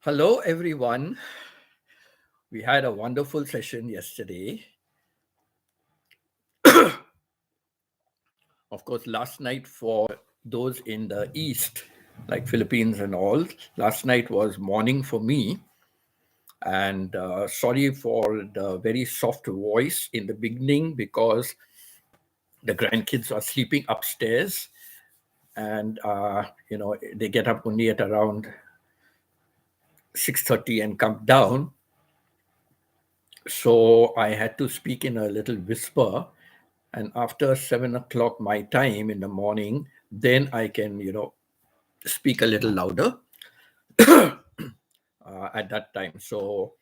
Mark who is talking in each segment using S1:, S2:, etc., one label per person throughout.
S1: Hello, everyone. We had a wonderful session yesterday. Of course, last night for those in the East, like Philippines and all, last night was morning for me. And sorry for the very soft voice in the beginning because the grandkids are sleeping upstairs and they get up only at around 6:30 and come down. So I had to speak in a little whisper. And after 7 o'clock my time in the morning, then I can, speak a little louder at that time. So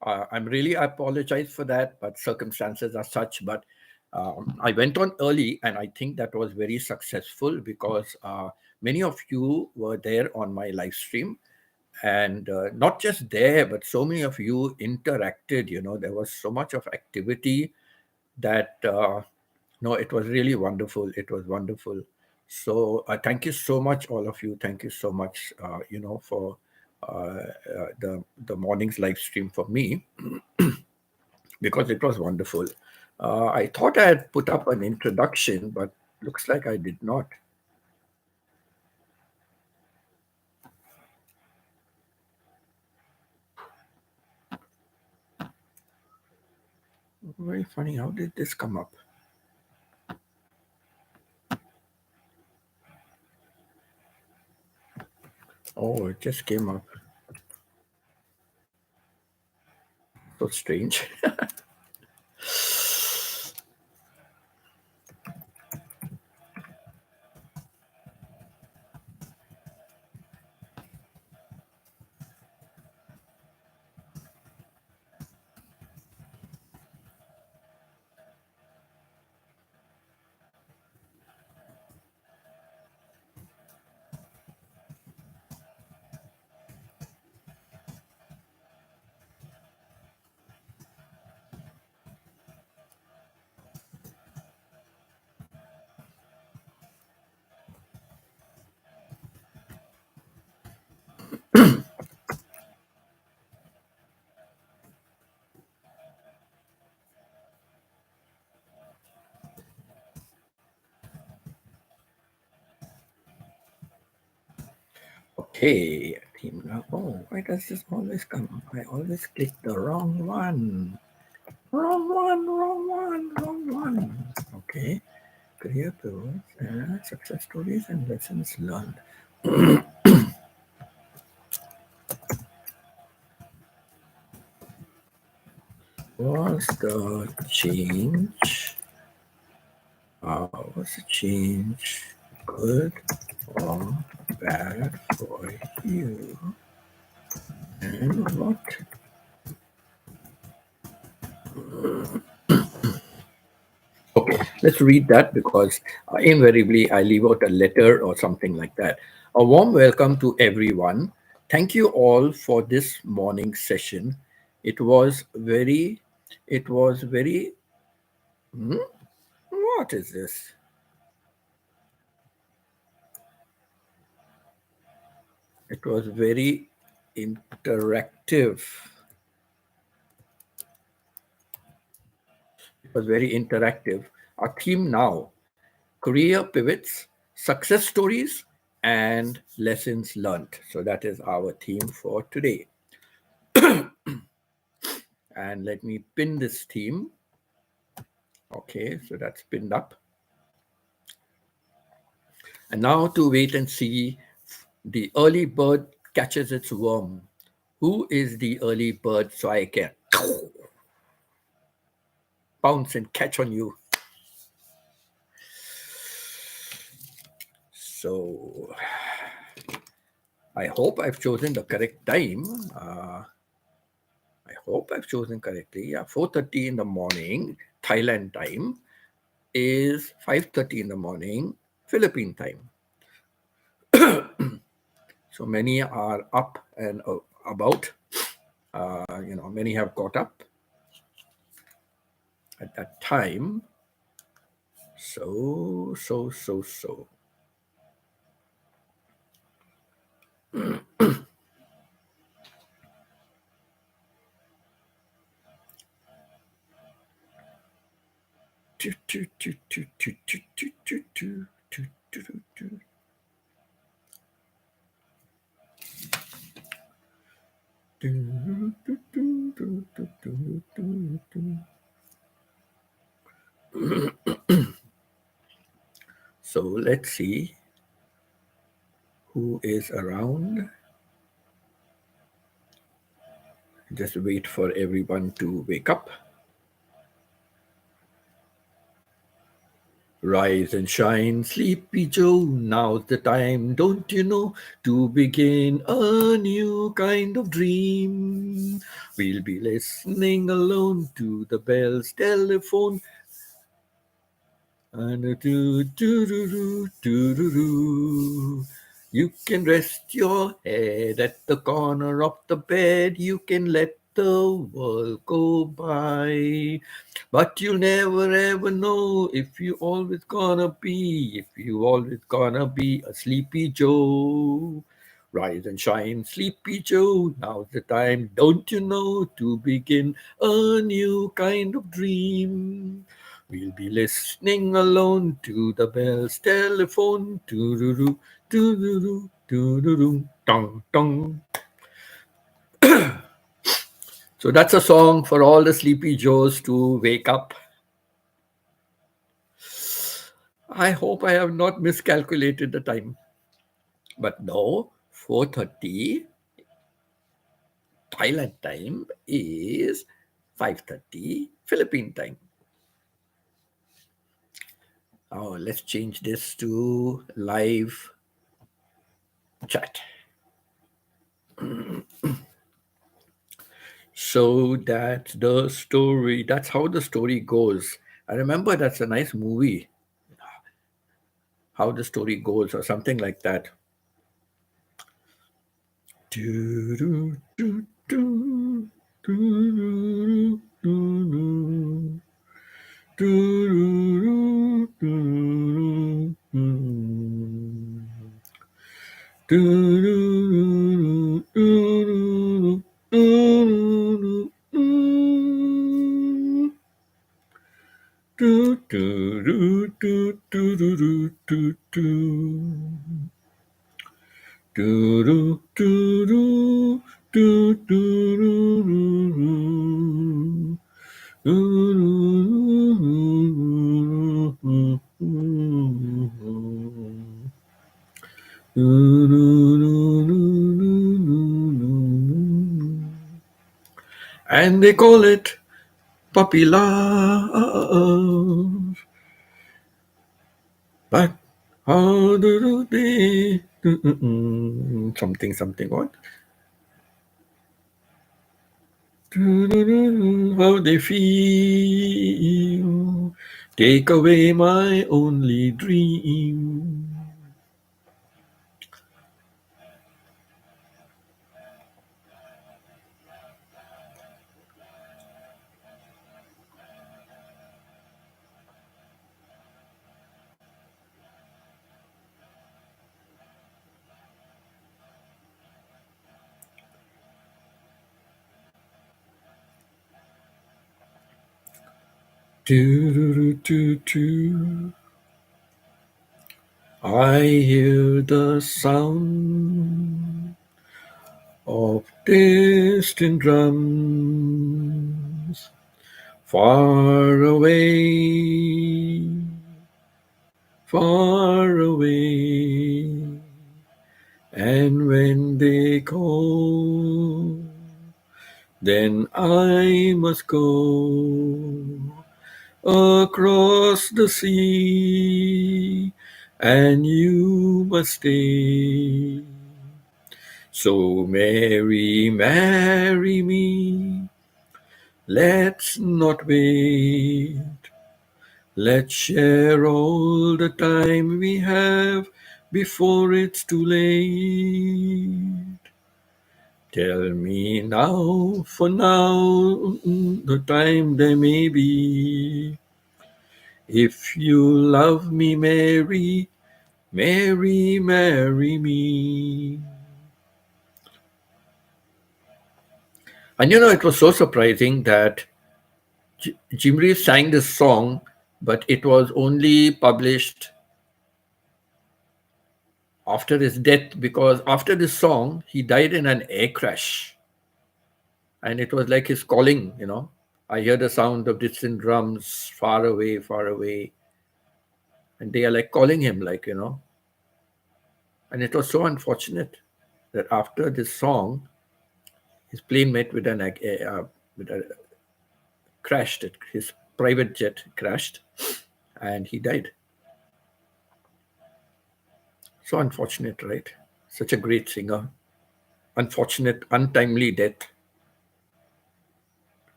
S1: I'm really I apologize for that, but circumstances are such. But I went on early, and I think that was very successful because many of you were there on my live stream, and not just there, but so many of you interacted. There was so much of activity that no, it was really wonderful. It was wonderful. So thank you so much, all of you. Thank you so much, for the morning's live stream for me because it was wonderful. I thought I had put up an introduction, but looks like I did not. Very funny. How did this come up? Oh, it just came up. So strange. Okay, team. Oh, why does this always come? I always click the wrong one. Wrong one, wrong one, wrong one. Okay. Career pivots and success stories and lessons learned. Was the change? Was the change good or bad for you? And what? Okay, let's read that because invariably I leave out a letter or something like that. A warm welcome to everyone. Thank you all for this morning session. It was very, it was very, hmm? What is this? It was very interactive. It was very interactive. Our theme now: career pivots, success stories, and lessons learned. So that is our theme for today. And let me pin this theme. Okay, so that's pinned up. And now to wait and see, the early bird catches its worm. Who is the early bird so I can pounce and catch on you? So I hope I've chosen the correct time. I hope I've chosen correctly. Yeah, 4:30 in the morning, Thailand time, is 5:30 in the morning, Philippine time. So many are up and about. Many have got up at that time. So. So let's see who is around. Just wait for everyone to wake up. Rise and shine, sleepy Joe. Now's the time, don't you know, to begin a new kind of dream. We'll be listening alone to the bells telephone. And a do. You can rest your head at the corner of the bed. You can let the world go by. But you'll never ever know if you always gonna be a sleepy Joe. Rise and shine, sleepy Joe. Now's the time, don't you know, to begin a new kind of dream. We'll be listening alone to the bells telephone. Doo-doo-doo, doo-doo-doo, doo-doo-doo, dong, dong. So that's a song for all the sleepy Joes to wake up. I hope I have not miscalculated the time. But no, 4:30 Thailand time is 5:30 Philippine time. Oh, let's change this to live chat. So that's the story. That's how the story goes. I remember that's a nice movie, How the Story Goes, or something like that. Do, do, do, do, do, do, do, do, do, do, do. Do, do, do, do, do, do, do, do. Do, do, do, do, do, do, do, and they call it puppy love. But how do they something something what? How they feel. Take away my only dream. Do, do, do. I hear the sound of distant drums far away, far away. And when they call, then I must go across the sea, and you must stay. So marry me, let's not wait. Let's share all the time we have before it's too late. Tell me now, for now, the time there may be. If you love me, marry me. And it was so surprising that Jim Reeves sang this song but it was only published after his death because after this song, he died in an air crash. And it was like his calling. I hear the sound of distant drums far away, and they are like calling him, like. And it was so unfortunate that after this song, his plane met with a crashed. His private jet crashed, and he died. So unfortunate, right? Such a great singer. Unfortunate, untimely death.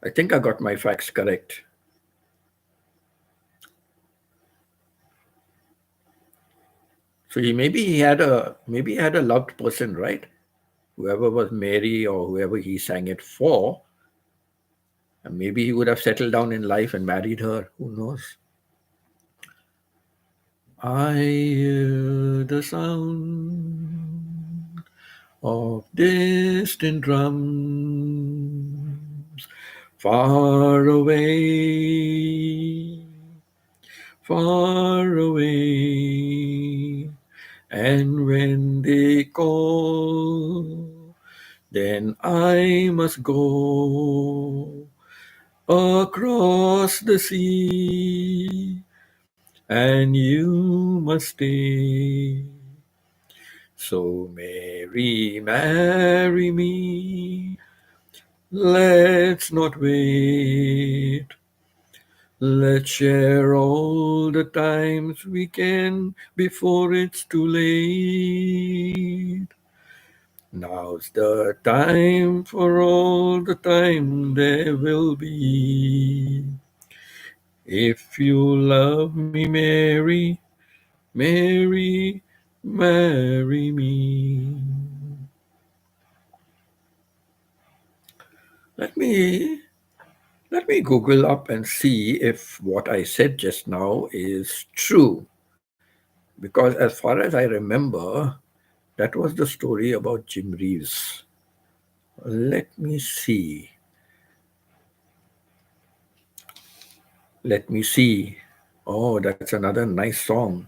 S1: I think I got my facts correct. So he maybe he had a loved person, right? Whoever was Mary or whoever he sang it for, and maybe he would have settled down in life and married her. Who knows? I hear the sound of distant drums far away, far away. And when they call, then I must go across the sea, and you must stay. So, Mary, marry me. Let's not wait. Let's share all the times we can before it's too late. Now's the time for all the time there will be. If you love me, Mary, Mary, marry me. Let me let me Google up and see if what I said just now is true. Because as far as I remember, that was the story about Jim Reeves. Let me see. Let me see. Oh, that's another nice song.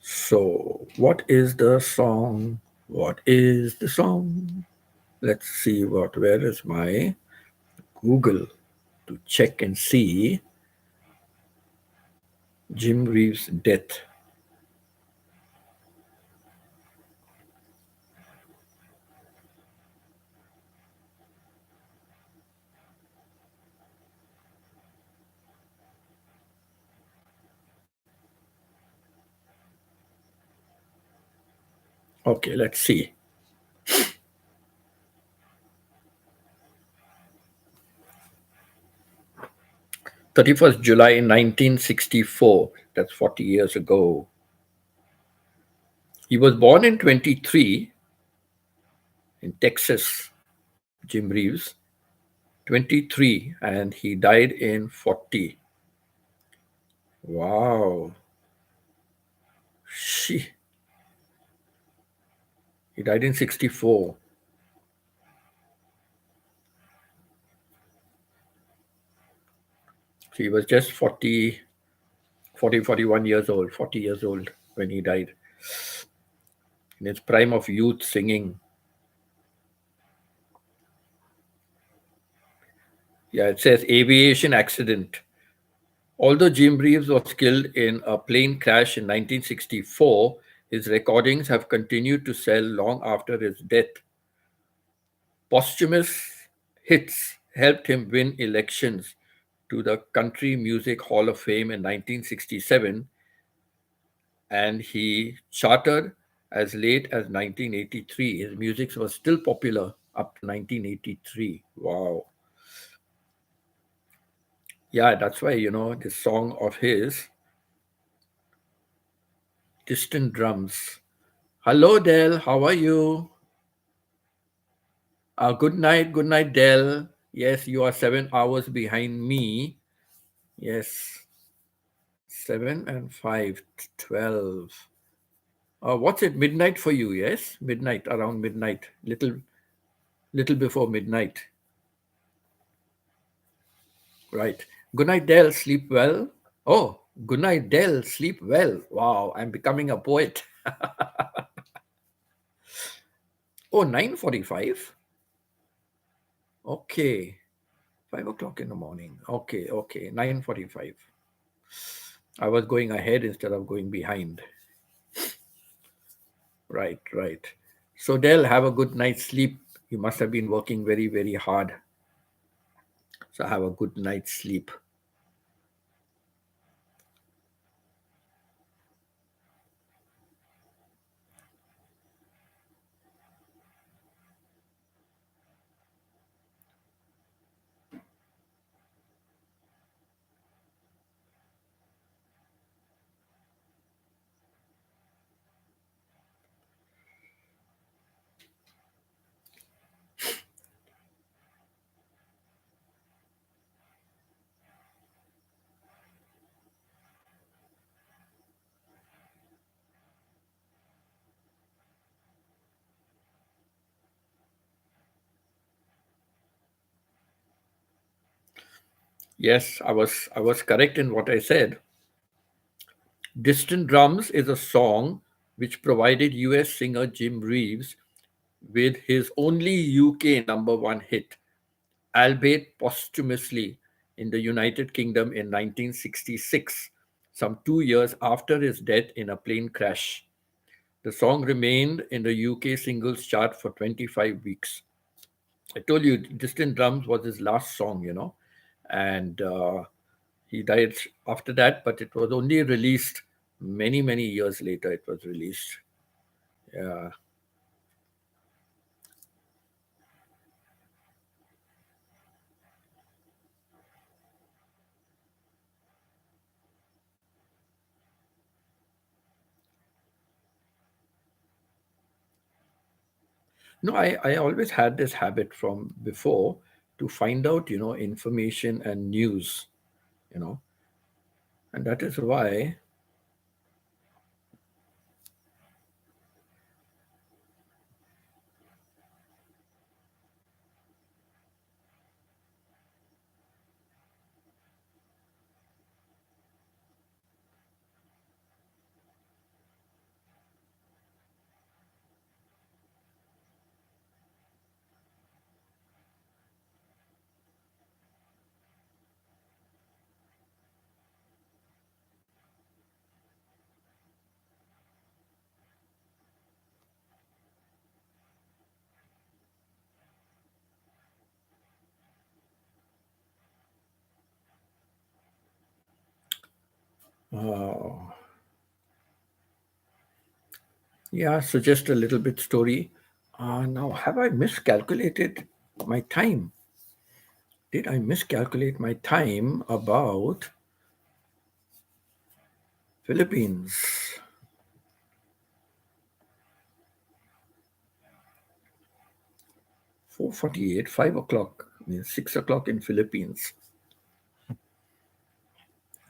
S1: So, what is the song? What is the song? Let's see where is my Google to check and see Jim Reeves' death. Okay, let's see. 31st July 1964. That's 40 years ago. He was born in 23 in Texas, Jim Reeves. 23, and he died in 40. Wow. She. He died in 64. So he was just 41 years old, 40 years old when he died. In his prime of youth singing. Yeah, it says aviation accident. Although Jim Reeves was killed in a plane crash in 1964, his recordings have continued to sell long after his death. Posthumous hits helped him win elections to the Country Music Hall of Fame in 1967, and he charted as late as 1983. His music was still popular up to 1983. Wow. Yeah, that's why, this song of his, Distant Drums. Hello, Del. How are you? Good night, Del. Yes, you are 7 hours behind me. Yes, 7 and 5, 12. What's it? Midnight for you? Yes, midnight, around midnight, little before midnight. Right. Good night, Dell. Sleep well. Oh, good night, Dell. Sleep well. Wow, I'm becoming a poet. Oh, 9:45. Okay. 5 o'clock in the morning. Okay, okay. 9:45. I was going ahead instead of going behind. Right, right. So, Dell, have a good night's sleep. You must have been working very, very hard. So, have a good night's sleep. Yes, I was correct in what I said. Distant Drums is a song which provided US singer Jim Reeves with his only UK number one hit, albeit posthumously in the United Kingdom in 1966, some 2 years after his death in a plane crash. The song remained in the UK singles chart for 25 weeks. I told you, Distant Drums was his last song, and he died after that, but it was only released many, many years later. It was released. Yeah. No, I always had this habit from before to find out, information and you know, and that is why, uh, yeah, so just a little bit story. Now, have I miscalculated my time? Did I miscalculate my time about Philippines? 4:48, 5 o'clock, means 6 o'clock in Philippines.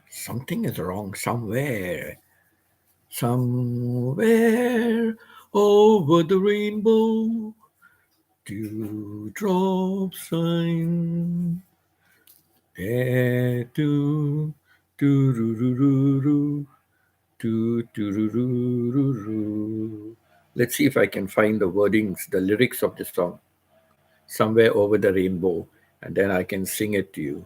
S1: Something is wrong somewhere. Somewhere over the rainbow, dewdrops shine. Eh, do, do, do, do, do, do, do, do, do, do, do, do. Let's see if I can find the wordings, the lyrics of the song. Somewhere over the rainbow, and then I can sing it to you.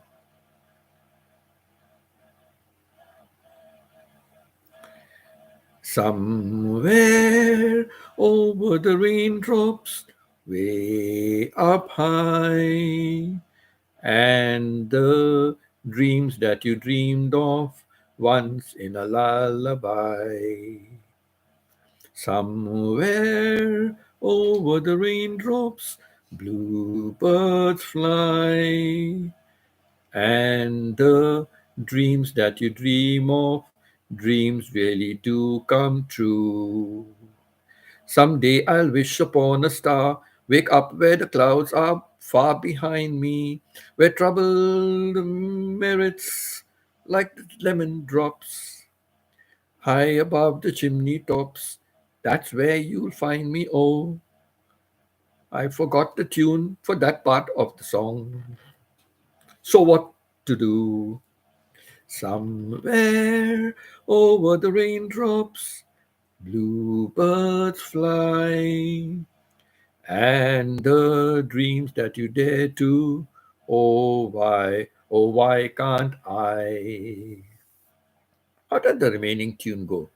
S1: Somewhere over the raindrops, way up high, and the dreams that you dreamed of once in a lullaby. Somewhere over the raindrops, bluebirds fly, and the dreams that you dream of, dreams really do come true. Someday I'll wish upon a star, wake up where the clouds are far behind me, where troubled merits like the lemon drops, high above the chimney tops. That's where you'll find me. Oh, I forgot the tune for that part of the song. So what to do? Somewhere over the raindrops, bluebirds fly, and the dreams that you dare to. Oh, why can't I? How did the remaining tune go?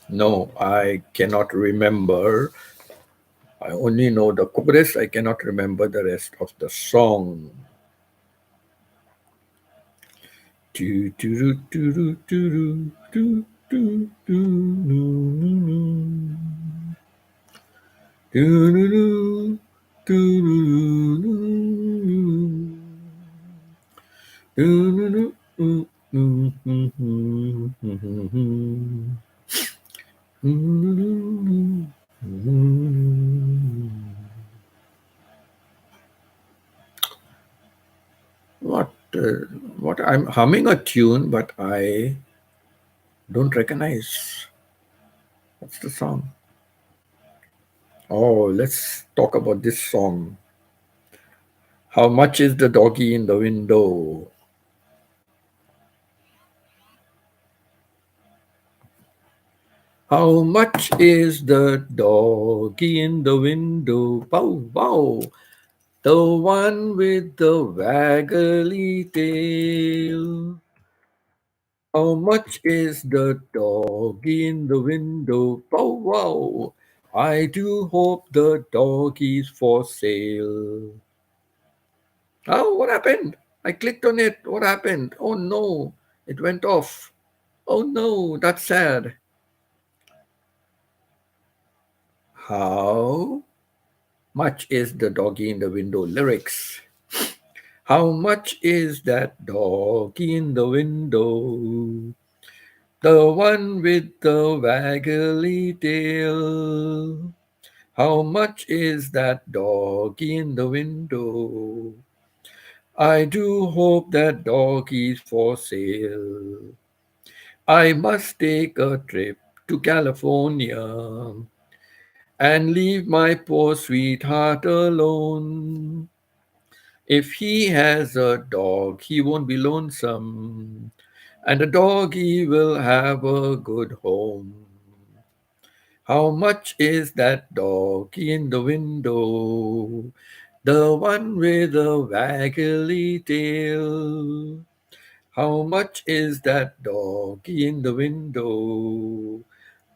S1: No, I cannot remember. I only know the chorus. I cannot remember the rest of the song. Do, do, do, do, do, do, do, do, do, do, do, do, do, do, do, do, do, What? What? I'm humming a tune, but I don't recognize. What's the song? Oh, let's talk about this song. How much is the doggy in the window? How much is the doggy in the window? Bow, bow. The one with the waggly tail. How much is the doggy in the window? Bow, wow. I do hope the doggy's for sale. Oh, what happened? I clicked on it. What happened? Oh no, it went off. Oh no, that's sad. How much is the doggy in the window? Lyrics. How much is that doggy in the window? The one with the waggly tail. How much is that doggy in the window? I do hope that doggy's for sale. I must take a trip to California and leave my poor sweetheart alone. If he has a dog, he won't be lonesome, and the doggy will have a good home. How much is that doggy in the window? The one with the waggly tail. How much is that doggy in the window?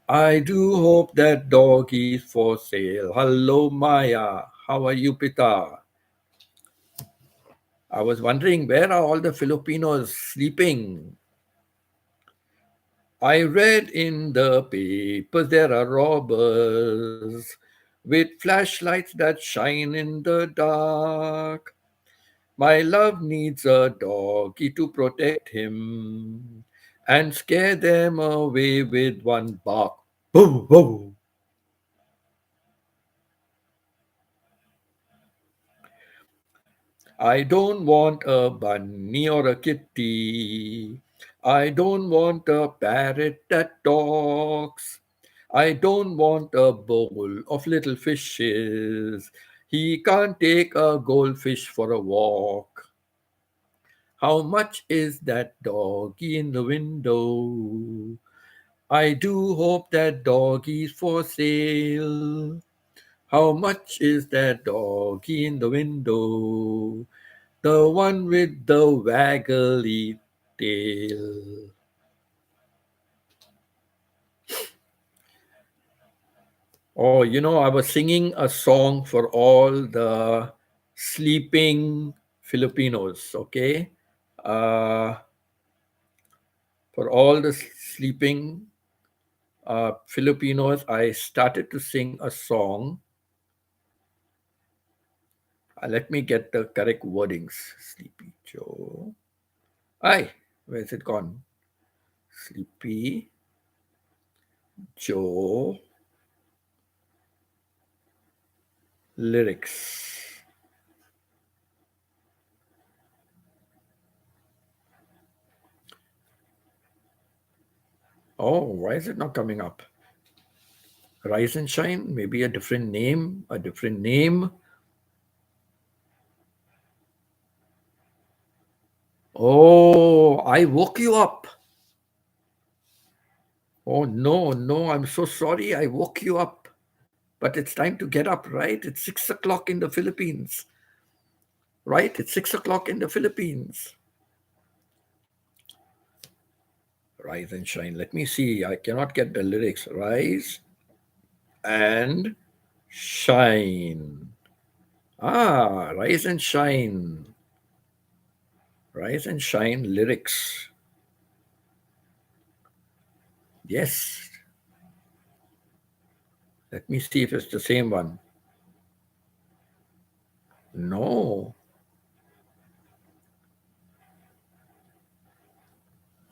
S1: I do hope that doggy is for sale. Hello, Maya. How are you, Pita? I was wondering where are all the Filipinos sleeping? I read in the papers there are robbers with flashlights that shine in the dark. My love needs a doggy to protect him and scare them away with one bark. Whoa, whoa. I don't want a bunny or a kitty. I don't want a parrot that talks. I don't want a bowl of little fishes. He can't take a goldfish for a walk. How much is that doggy in the window? I do hope that doggy's for sale. How much is that doggy in the window? The one with the waggly tail. Oh, I was singing a song for all the sleeping Filipinos, okay? Uh, for all the sleeping Filipinos, I started to sing a song. Let me get the correct wordings. Sleepy Joe. Aye, where's it gone? Sleepy Joe lyrics. Oh, why is it not coming up? Rise and shine, maybe a different name, a different name. Oh, I woke you up. Oh, no, no, I'm so sorry. I woke you up. But it's time to get up, right? It's 6 o'clock in the Philippines, right? It's 6 o'clock in the Philippines. Rise and shine. Let me see. I cannot get the lyrics. Rise and shine. Ah, rise and shine. Rise and shine lyrics. Yes. Let me see if it's the same one. No.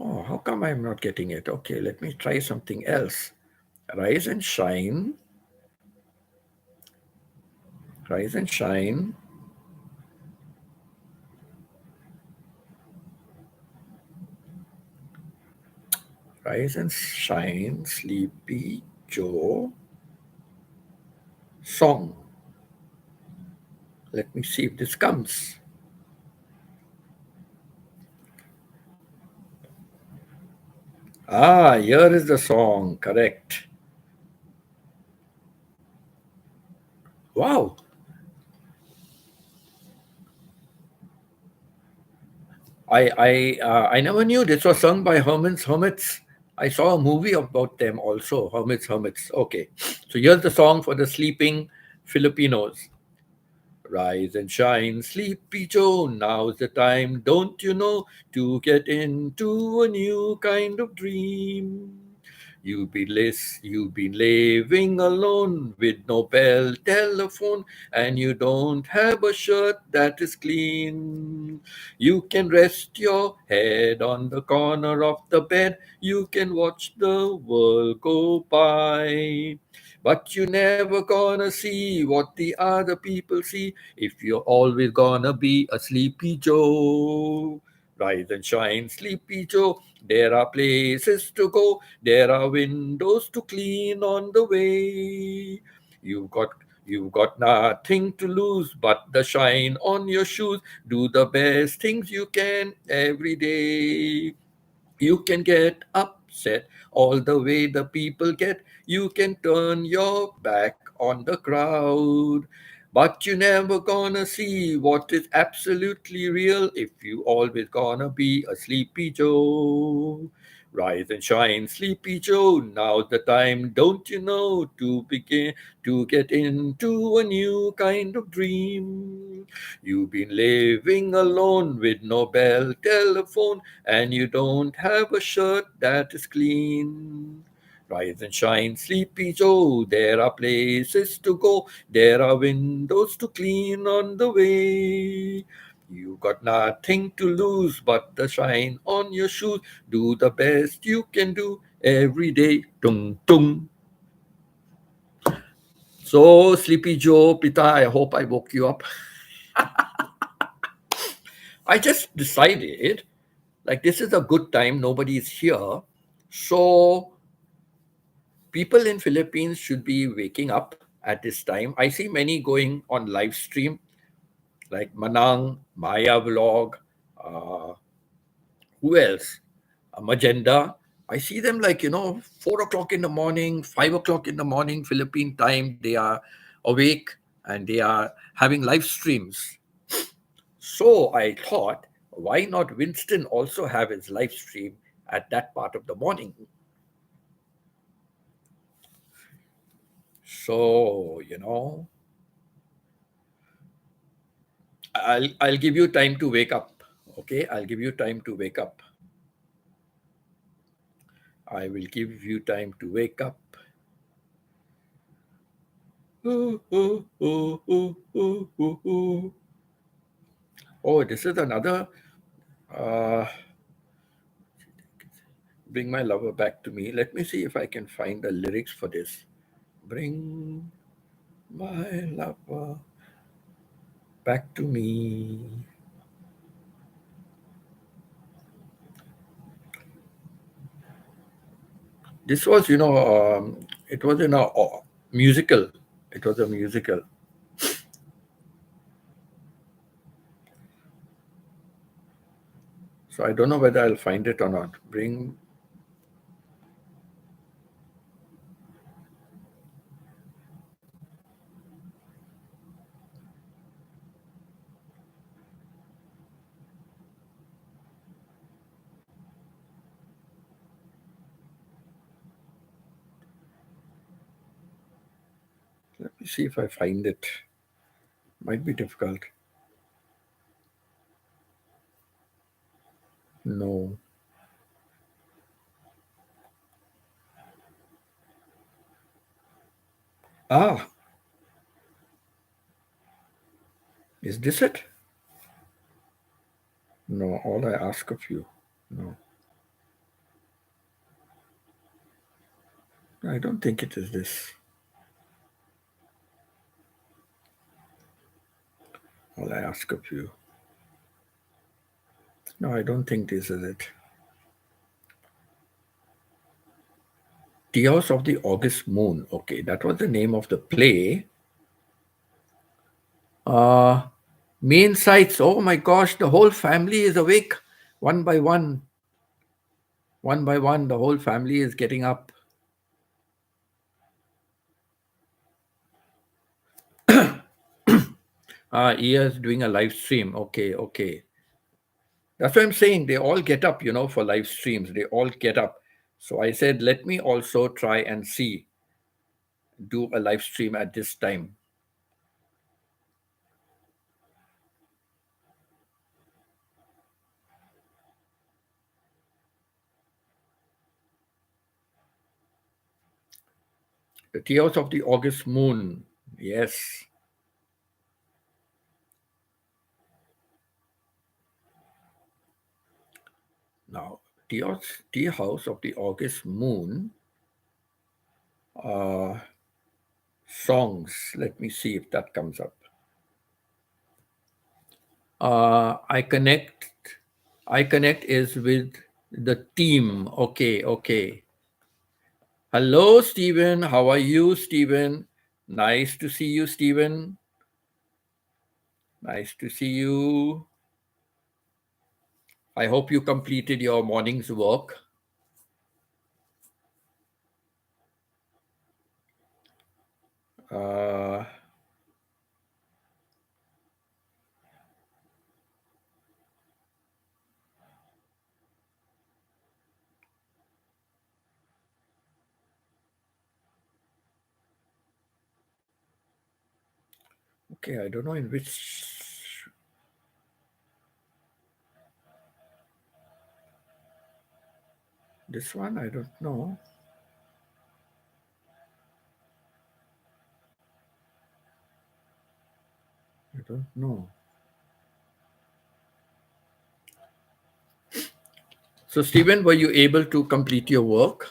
S1: Oh, how come I'm not getting it? Okay, let me try something else. Rise and shine. Rise and shine. Rise and shine. Sleepy Joe. Song. Let me see if this comes. Ah, here is the song. Correct. Wow. I never knew this was sung by Hermits. I saw a movie about them also. Hermits. Okay. So here's the song for the sleeping Filipinos. Rise and shine, sleepy Joe. Now's the time, don't you know, to get into a new kind of dream. You've been living alone with no bell telephone, and you don't have a shirt that is clean. You can rest your head on the corner of the bed. You can watch the world go by. But you never gonna see what the other people see if you're always gonna be a sleepy Joe. Rise and shine, sleepy Joe. There are places to go, there are windows to clean on the way. You've got You've got nothing to lose but the shine on your shoes. Do the best things you can every day. You can get upset all the way the people get. You can turn your back on the crowd. But you never gonna see what is absolutely real if you always gonna be a sleepy Joe. Rise and shine, sleepy Joe. Now's the time, don't you know, to begin to get into a new kind of dream. You've been living alone with no bell telephone, and you don't have a shirt that is clean. Rise and shine, sleepy Joe. There are places to go, there are windows to clean on the way. You got nothing to lose but the shine on your shoes. Do the best you can do every day. Tung tung. So, Sleepy Joe, Pita, I hope I woke you up. I just decided like this is a good time, nobody is here. So people in Philippines should be waking up at this time. I see many going on live stream like Manang, Maya Vlog, uh, who else? Magenda. I see them like, 4 o'clock in the morning, 5 o'clock in the morning, Philippine time. They are awake and they are having live streams. So I thought, why not Winston also have his live stream at that part of the morning? So, I'll give you time to wake up. Okay, I'll give you time to wake up. I will give you time to wake up. Ooh, ooh, ooh, ooh, ooh, ooh, ooh. Oh, this is another. Uh, Bring my lover back to me. Let me see if I can find the lyrics for this. Bring my lover back to me. This was, it was in a musical. It was a musical. So I don't know whether I'll find it or not. Bring. Let me see if I find it. Might be difficult. No. Ah, is this it? No, all I ask of you. No, I don't think it is this. All I ask of you. No, I don't think this is it. Tears of the August Moon. Okay, that was the name of the play. Uh, Main sites. Oh my gosh, the whole family is awake. One by one, one by one, the whole family is getting up. Iya's doing a live stream. Okay, okay. That's what I'm saying. They all get up, for live streams. They all get up. So I said, let me also try and see, do a live stream at this time. The Tears of the August Moon. Yes. Now, Tears, Tea House of the August Moon. Uh, Songs. Let me see if that comes up. I connect. I connect is with the team. Okay, okay. Hello, Stephen. How are you, Stephen? Nice to see you, Stephen. Nice to see you. I hope you completed your morning's work. Uh, okay, I don't know in which. This one, I don't know. I don't know. So, Stephen, were you able to complete your work?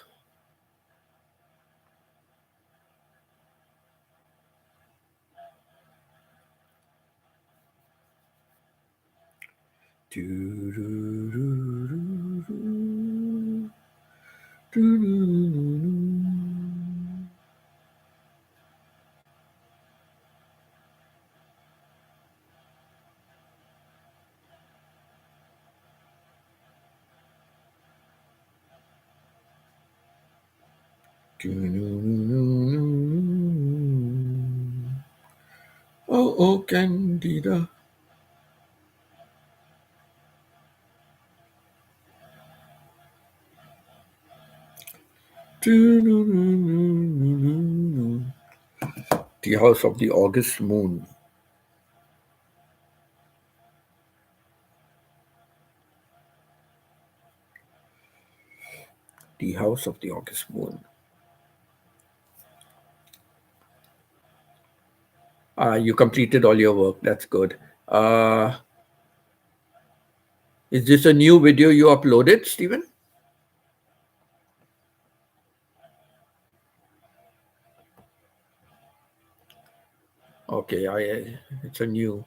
S1: Oh, oh, Candida. The House of the August Moon. The House of the August Moon. You completed all your work. That's good. Uh, is this a new video you uploaded, Stephen? Okay, it's a new.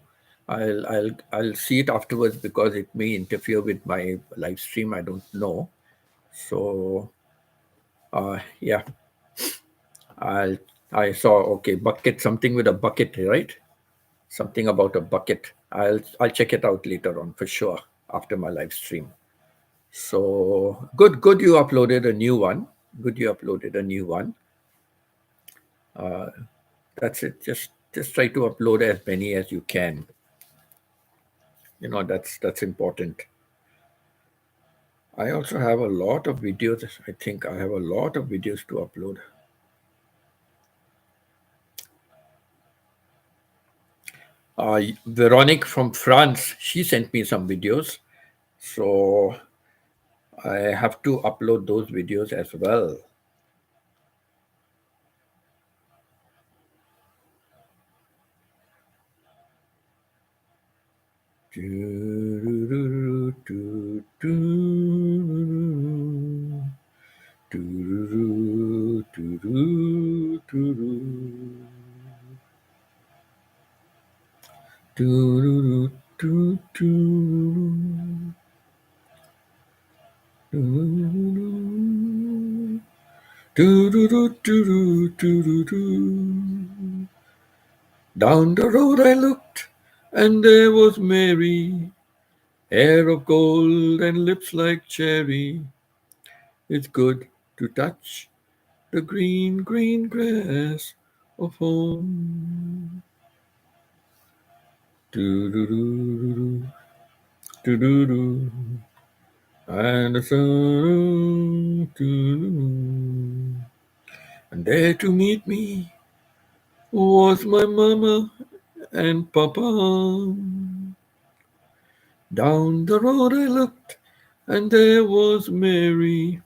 S1: I'll see it afterwards because it may interfere with my live stream. I don't know. So yeah, I'll I saw okay bucket something with a bucket, right? Something about a bucket. I'll check it out later on for sure after my live stream. So good you uploaded a new one. Good you uploaded a new one. That's it. Just try to upload as many as you can. That's important. I also have a lot of videos. I think I have a lot of videos to upload. Veronique from France, she sent me some videos. So I have to upload those videos as well. Down the road I looked, and there was Mary, hair of gold and lips like cherry. It's good to touch the green, green grass of home. Do-do-do-do-do, do-do-do. And the sun, doo-doo. And there to meet me was my mama and papa. Down the road I looked, and there was Mary,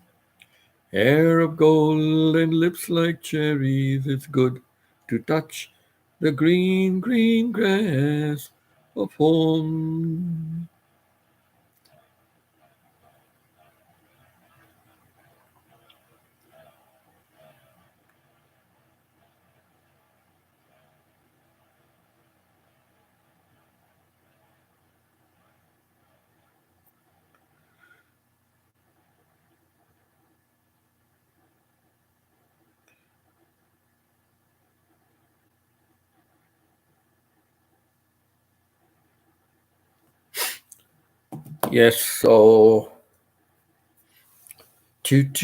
S1: hair of gold and lips like cherries. It's good to touch the green, green grass of home. Yes, so good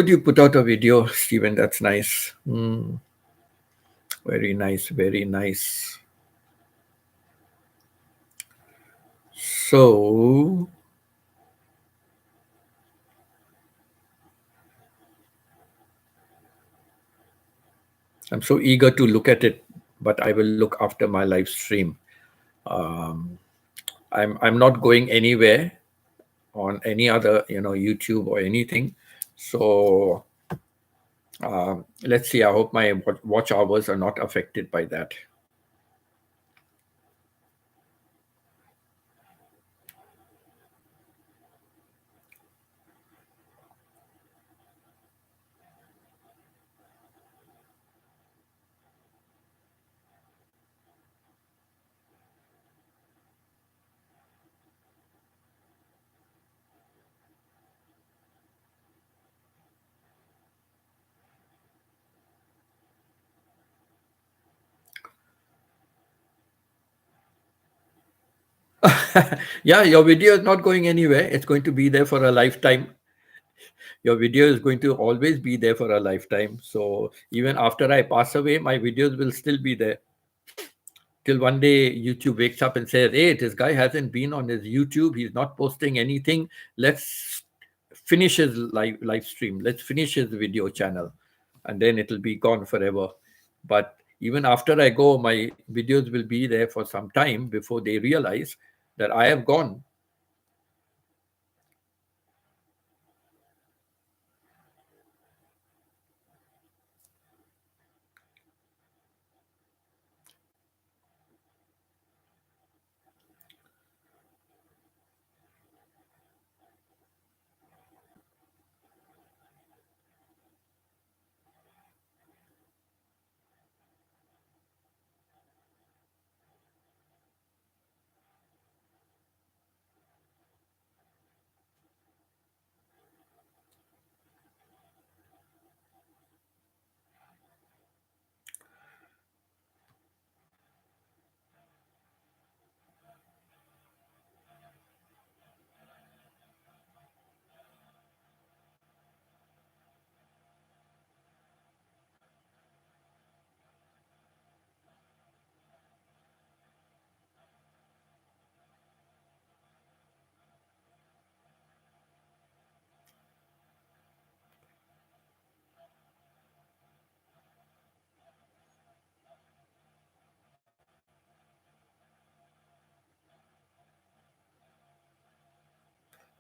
S1: you put out a video, Stephen. That's nice. Very nice, very nice. So I'm so eager to look at it, but I will look after my live stream. Um, I'm not going anywhere on any other YouTube or anything. So let's see. I hope my watch hours are not affected by that. Yeah, your video is not going anywhere. It's going to be there for a lifetime. Your video is going to always be there for a lifetime. So even after I pass away, my videos will still be there till one day YouTube wakes up and says, "Hey, this guy hasn't been on his YouTube. He's not posting anything. Let's finish his live stream. Let's finish his video channel," and then it'll be gone forever. But even after I go, my videos will be there for some time before they realize that I have gone.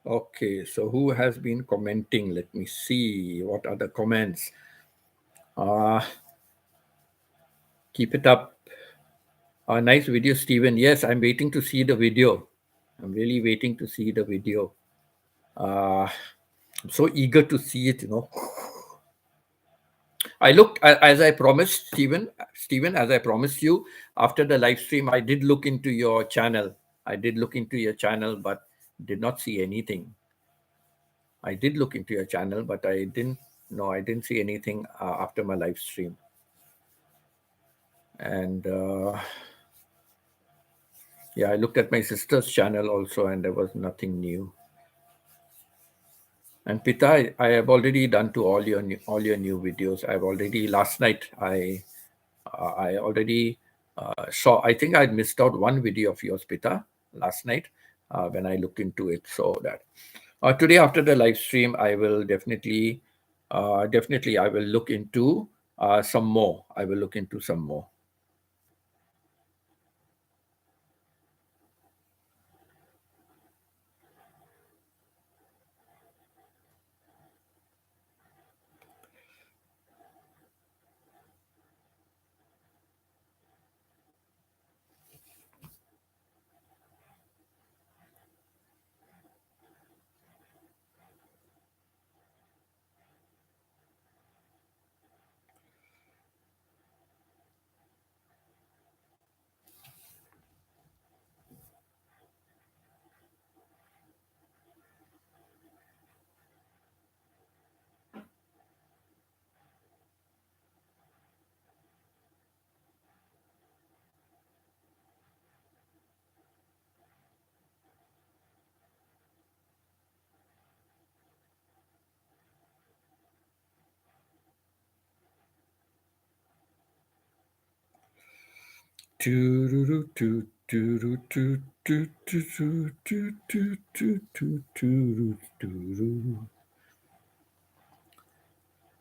S1: Okay, so who has been commenting? Let me see. What are the comments? Uh, Keep it up. Nice video, Steven. Yes, I'm waiting to see the video. I'm really waiting to see the video. Uh, I'm so eager to see it, you know. I looked as I promised, Stephen. Stephen, as I promised you after the live stream, I did look into your channel. I did look into your channel, but did not see anything. I did look into your channel, but I didn't. No, I didn't see anything after my live stream. And yeah, I looked at my sister's channel also, and there was nothing new. And Pita, I have already done to all your new videos. I've already last night I already saw. I think I missed out one video of yours, Pita, last night when I looked into it. So that today after the live stream, I will definitely I will look into some more. I will look into some more.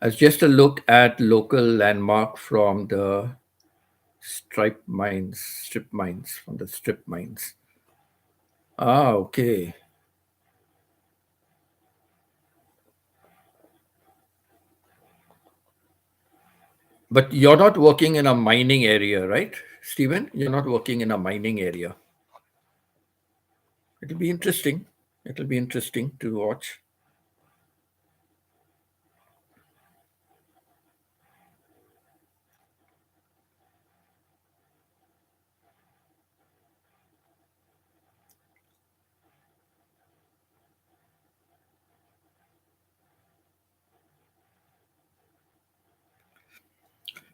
S1: As just a look at local landmark from the strip mines, from the strip mines. Ah, okay. But you're not working in a mining area, right, Stephen? You're not working in a mining area. It'll be interesting. It'll be interesting to watch.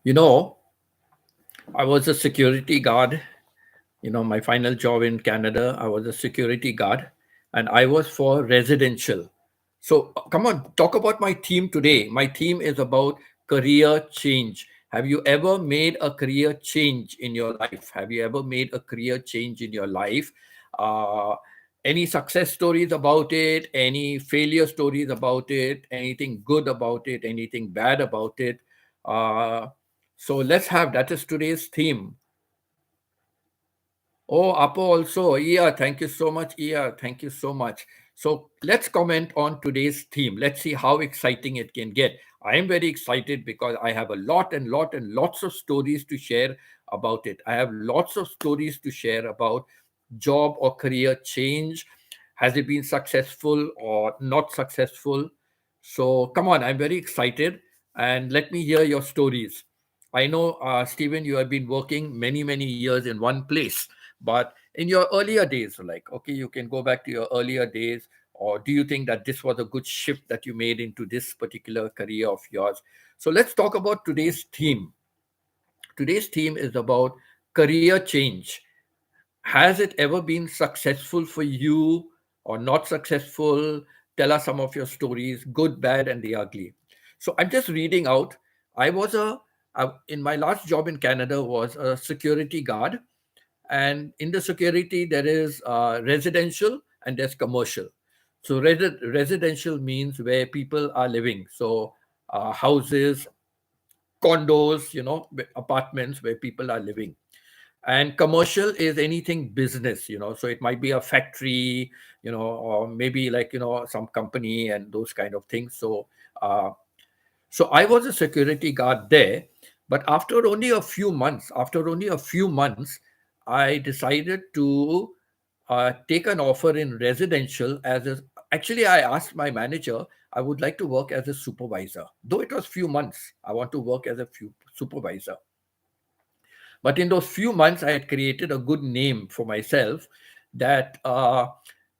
S1: You know, I was a security guard. You know, my final job in Canada, I was a security guard and I was for residential. So, come on, talk about my theme today. My theme is about career change. Have you ever made a career change in your life? Have you ever made a career change in your life? Uh, any success stories about it? Any failure stories about it? Anything good about it? Anything bad about it? Uh, so, let's have that is today's theme. Oh, Apo also. Yeah, thank you so much. Yeah, thank you so much. So let's comment on today's theme. Let's see how exciting it can get. I am very excited because I have a lot and lots of stories to share about it. I have lots of stories to share about job or career change. Has it been successful or not successful? So come on, I'm very excited and let me hear your stories. I know, Stephen, you have been working many years in one place, but in your earlier days, like, okay, you can go back to your earlier days, or do you think that this was a good shift that you made into this particular career of yours? So let's talk about today's theme. Today's theme is about career change. Has it ever been successful for you or not successful? Tell us some of your stories, good, bad, and the ugly. So I'm just reading out. I was in my last job in Canada was a security guard, and in the security there is residential and there's commercial. So residential means where people are living. So houses, condos, apartments where people are living. And commercial is anything business, so it might be a factory, or maybe like some company and those kind of things. Uh, so I was a security guard there, but after only a few months, I decided to take an offer in residential as a. Actually, I asked my manager, I would like to work as a supervisor. Though it was few months, I want to work as a few supervisor. But in those few months, I had created a good name for myself. That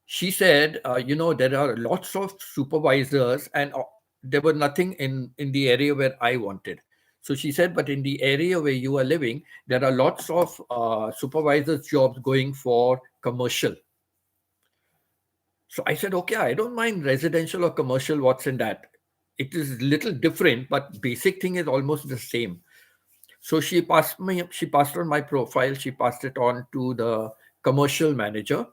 S1: she said, there are lots of supervisors, and there were nothing in the area where I wanted. So she said, but in the area where you are living, there are lots of supervisors jobs going for commercial. So I said, okay, I don't mind residential or commercial. What's in that? It is little different, but basic thing is almost the same. So she passed on my profile. She passed it on to the commercial manager,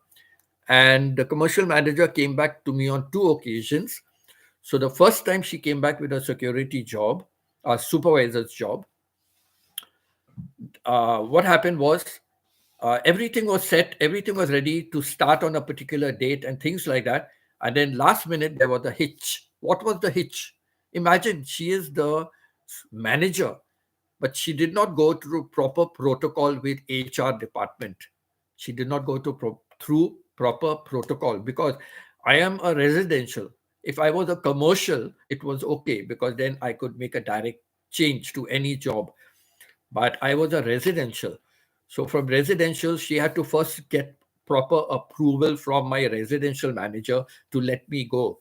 S1: and the commercial manager came back to me on two occasions. So the first time she came back with a security job, a supervisor's job. What happened was everything was set, everything was ready to start on a particular date and things like that. And then last minute there was a hitch. What was the hitch? Imagine she is the manager, but she did not go through proper protocol with HR department. She did not go through proper protocol because I am a residential. If I was a commercial, it was okay because then I could make a direct change to any job. But I was a residential. So from residential, she had to first get proper approval from my residential manager to let me go,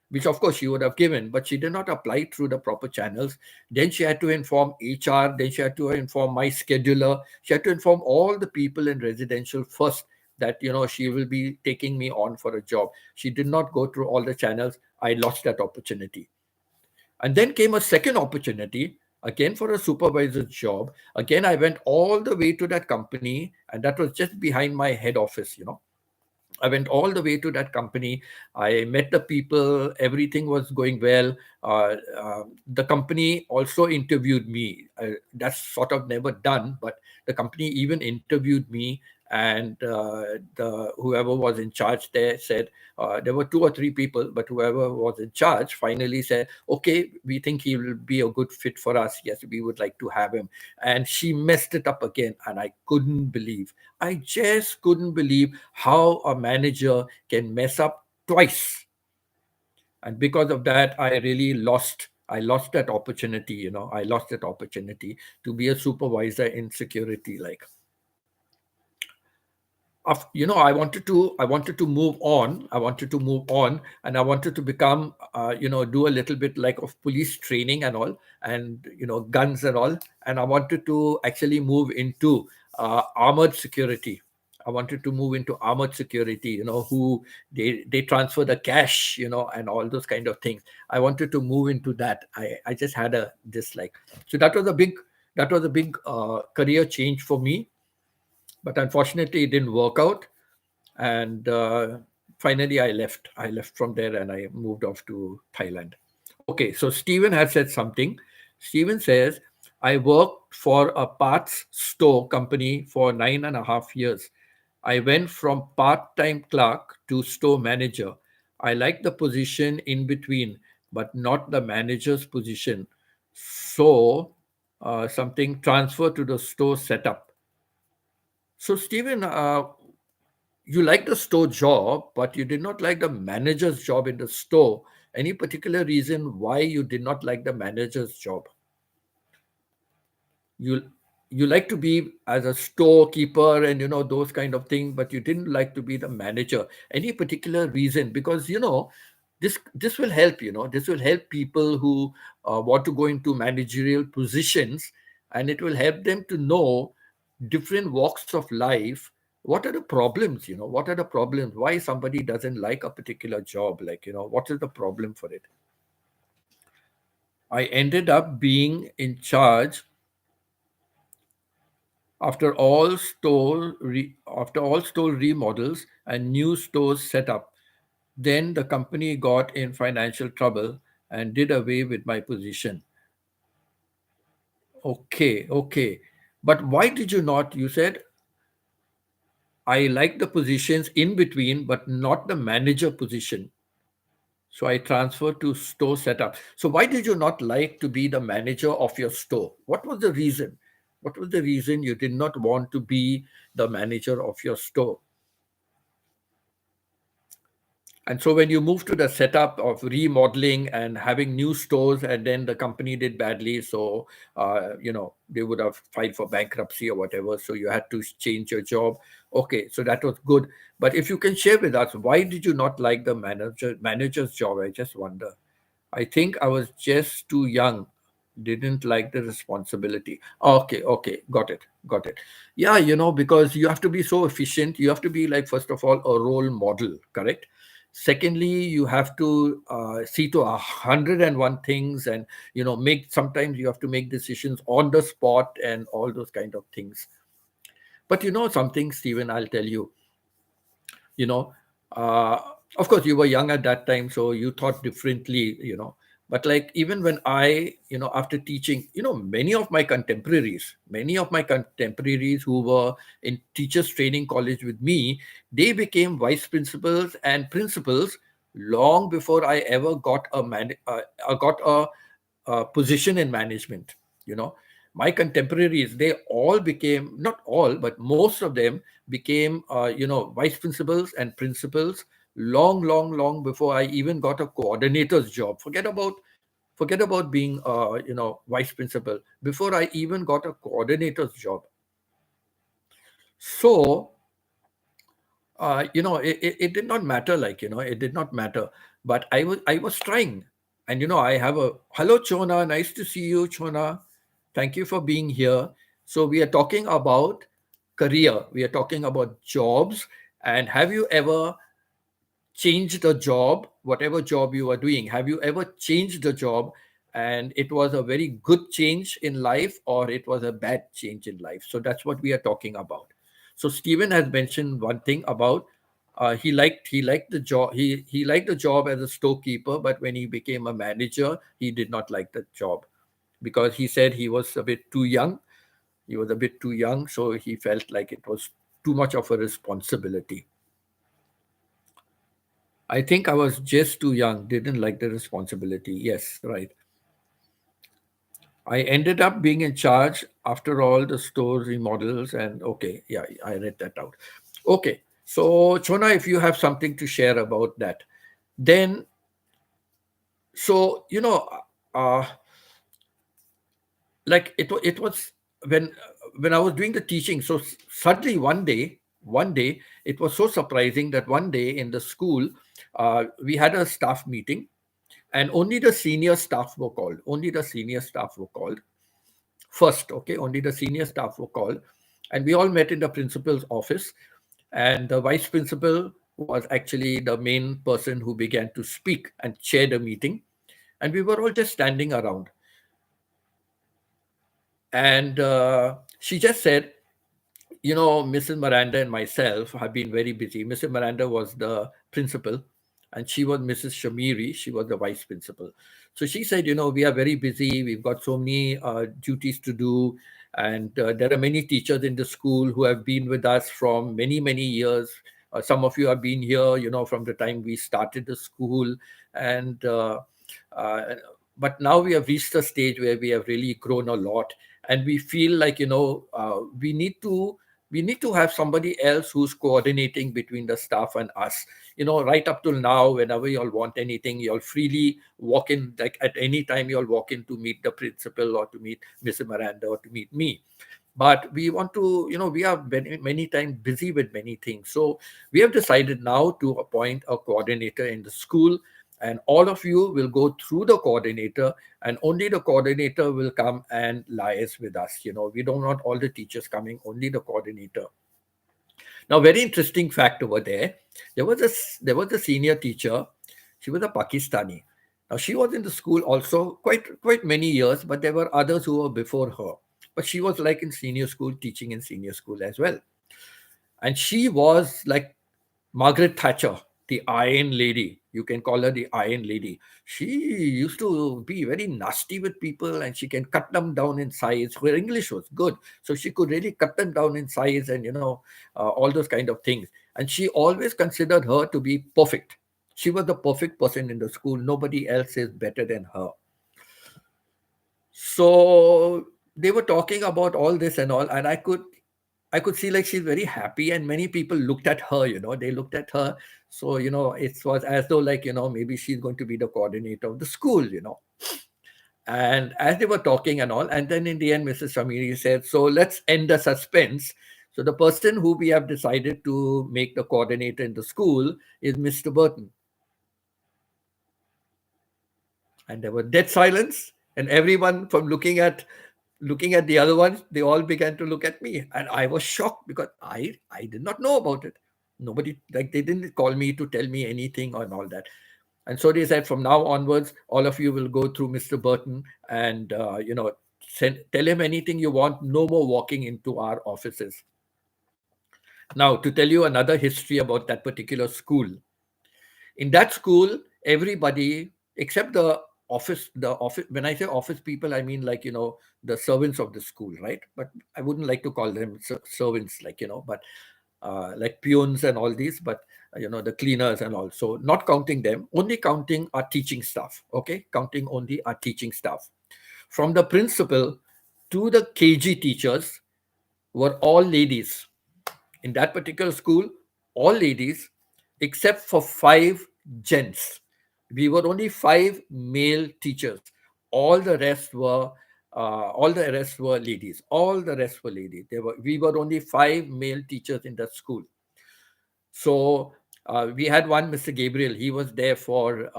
S1: which of course she would have given, but she did not apply through the proper channels. Then she had to inform HR, then she had to inform my scheduler. She had to inform all the people in residential first that she will be taking me on for a job. She did not go through all the channels. I lost that opportunity. And then came a second opportunity, again for a supervisor's job. Again, I went all the way to that company, and that was just behind my head office. I went all the way to that company. I met the people. Everything was going well. The company also interviewed me. That's sort of never done, but the company even interviewed me. And the whoever was in charge there said there were two or three people, but whoever was in charge finally said, "Okay, we think he will be a good fit for us. Yes, we would like to have him." And she messed it up again, and I couldn't believe. I just couldn't believe how a manager can mess up twice. And because of that, I lost that opportunity. I lost that opportunity to be a supervisor in security. Like, I wanted to move on. And I wanted to become, do a little bit like of police training and all, and guns and all. And I wanted to actually move into armored security. I wanted to move into armored security, who they transfer the cash, and all those kind of things. I wanted to move into that. I just had a dislike. So that was a big career change for me, but unfortunately it didn't work out. And finally I left from there and I moved off to Thailand. Okay, so Stephen has said something. Stephen says, I worked for a parts store company for 9.5 years. I went from part-time clerk to store manager. I like the position in between, but not the manager's position. So something transfer to the store setup. So Stephen, you like the store job, but you did not like the manager's job in the store. Any particular reason why you did not like the manager's job? You you like to be as a storekeeper and those kind of things, but you didn't like to be the manager. Any particular reason? Because this will help. This will help people who want to go into managerial positions, and it will help them to know different walks of life. What are the problems? What are the problems? Why somebody doesn't like a particular job? Like, what is the problem for it? I ended up being in charge after all store remodels and new stores set up. Then the company got in financial trouble and did away with my position. Okay, okay. But why did you not? You said I like the positions in between, but not the manager position. So I transferred to store setup. So why did you not like to be the manager of your store? What was the reason? What was the reason you did not want to be the manager of your store? And so when you move to the setup of remodeling and having new stores, and then the company did badly, so they would have filed for bankruptcy or whatever. So you had to change your job. Okay, so that was good. But if you can share with us, why did you not like the manager's job? I just wonder. I think I was just too young, didn't like the responsibility. Okay, okay, got it. Yeah, because you have to be so efficient. You have to be like, first of all, a role model, correct? Secondly, you have to see to 101 things, and make sometimes you have to make decisions on the spot and all those kind of things. But something, Stephen, I'll tell you, you know uh, of course you were young at that time, so you thought differently, but like, even when I, after teaching, many of my contemporaries who were in teachers training college with me, they became vice principals and principals long before I ever got a position in management. you know my contemporaries, they all became, not all, but most of them became, vice principals and principals long, long, long before I even got a coordinator's job. Forget about being, vice principal. Before I even got a coordinator's job. So it did not matter, like, it did not matter. But I was trying. And I have a hello, Chona, nice to see you, Chona. Thank you for being here. So we are talking about career, we are talking about jobs. And have you ever changed a job, whatever job you are doing? Have you ever changed a job and it was a very good change in life, or it was a bad change in life? So that's what we are talking about. So Stephen has mentioned one thing about, he liked the job, he liked the job as a storekeeper, but when he became a manager, he did not like the job, because he said he was a bit too young. He was a bit too young, so he felt like it was too much of a responsibility. I think I was just too young, didn't like the responsibility. Yes, right. I ended up being in charge after all the store remodels, and okay, yeah, I read that out. Okay, so Chona, if you have something to share about that, then, so uh, like, it was when I was doing the teaching. So suddenly one day it was so surprising that one day in the school, we had a staff meeting, and only the senior staff were called. Only the senior staff were called first. Okay, only the senior staff were called, and we all met in the principal's office. And the vice principal was actually the main person who began to speak and chair the meeting. And we were all just standing around. And she just said, Mrs. Miranda and myself have been very busy. Mrs. Miranda was the principal, and she was Mrs. Shamiri. She was the vice principal. So she said, we are very busy. We've got so many duties to do. And there are many teachers in the school who have been with us from many, many years. Some of you have been here, from the time we started the school. And uh, but now we have reached a stage where we have really grown a lot, and we feel like, we need to have somebody else who's coordinating between the staff and us. Right up till now, whenever you all want anything, you all freely walk in, like at any time you all walk in to meet the principal, or to meet Mr. Miranda, or to meet me. But we want to, we are many, many times busy with many things. So we have decided now to appoint a coordinator in the school, and all of you will go through the coordinator, and only the coordinator will come and liaise with us. We don't want all the teachers coming, only the coordinator. Now, very interesting fact over there. There was a senior teacher. She was a Pakistani. Now, she was in the school also quite many years, but there were others who were before her. But she was like in senior school, teaching in senior school as well. And she was like Margaret Thatcher. the Iron Lady. You can call her the Iron Lady. She used to be very nasty with people, and she can cut them down in size. Her English was good, so she could really cut them down in size, and all those kind of things. And she always considered her to be perfect. She was the perfect person in the school. Nobody else is better than her. So they were talking about all this and all, and I could see like she's very happy, and many people looked at her. They looked at her. So it was as though like maybe she's going to be the coordinator of the school. And as they were talking and all, and then in the end, Mrs. Shamiri said, "So let's end the suspense. So the person who we have decided to make the coordinator in the school is Mr. Burton." And there was dead silence, and everyone from looking at the other ones, they all began to look at me, and I was shocked because I did not know about it. Nobody, like, they didn't call me to tell me anything and all that. And so they said, from now onwards, all of you will go through Mr. Burton, and tell him anything you want. No more walking into our offices. Now, to tell you another history about that particular school. In that school, everybody except the office, when I say office people, I mean, like, the servants of the school, right? But I wouldn't like to call them servants, like, but like peons and all these, but the cleaners and all. So not counting them, only counting our teaching staff. Okay, counting only our teaching staff. From the principal to the KG teachers were all ladies. In that particular school, all ladies except for five gents. We were only five male teachers. All the rest were ladies. All the rest were ladies. We were only five male teachers in that school. So we had one, Mr. Gabriel. He was there for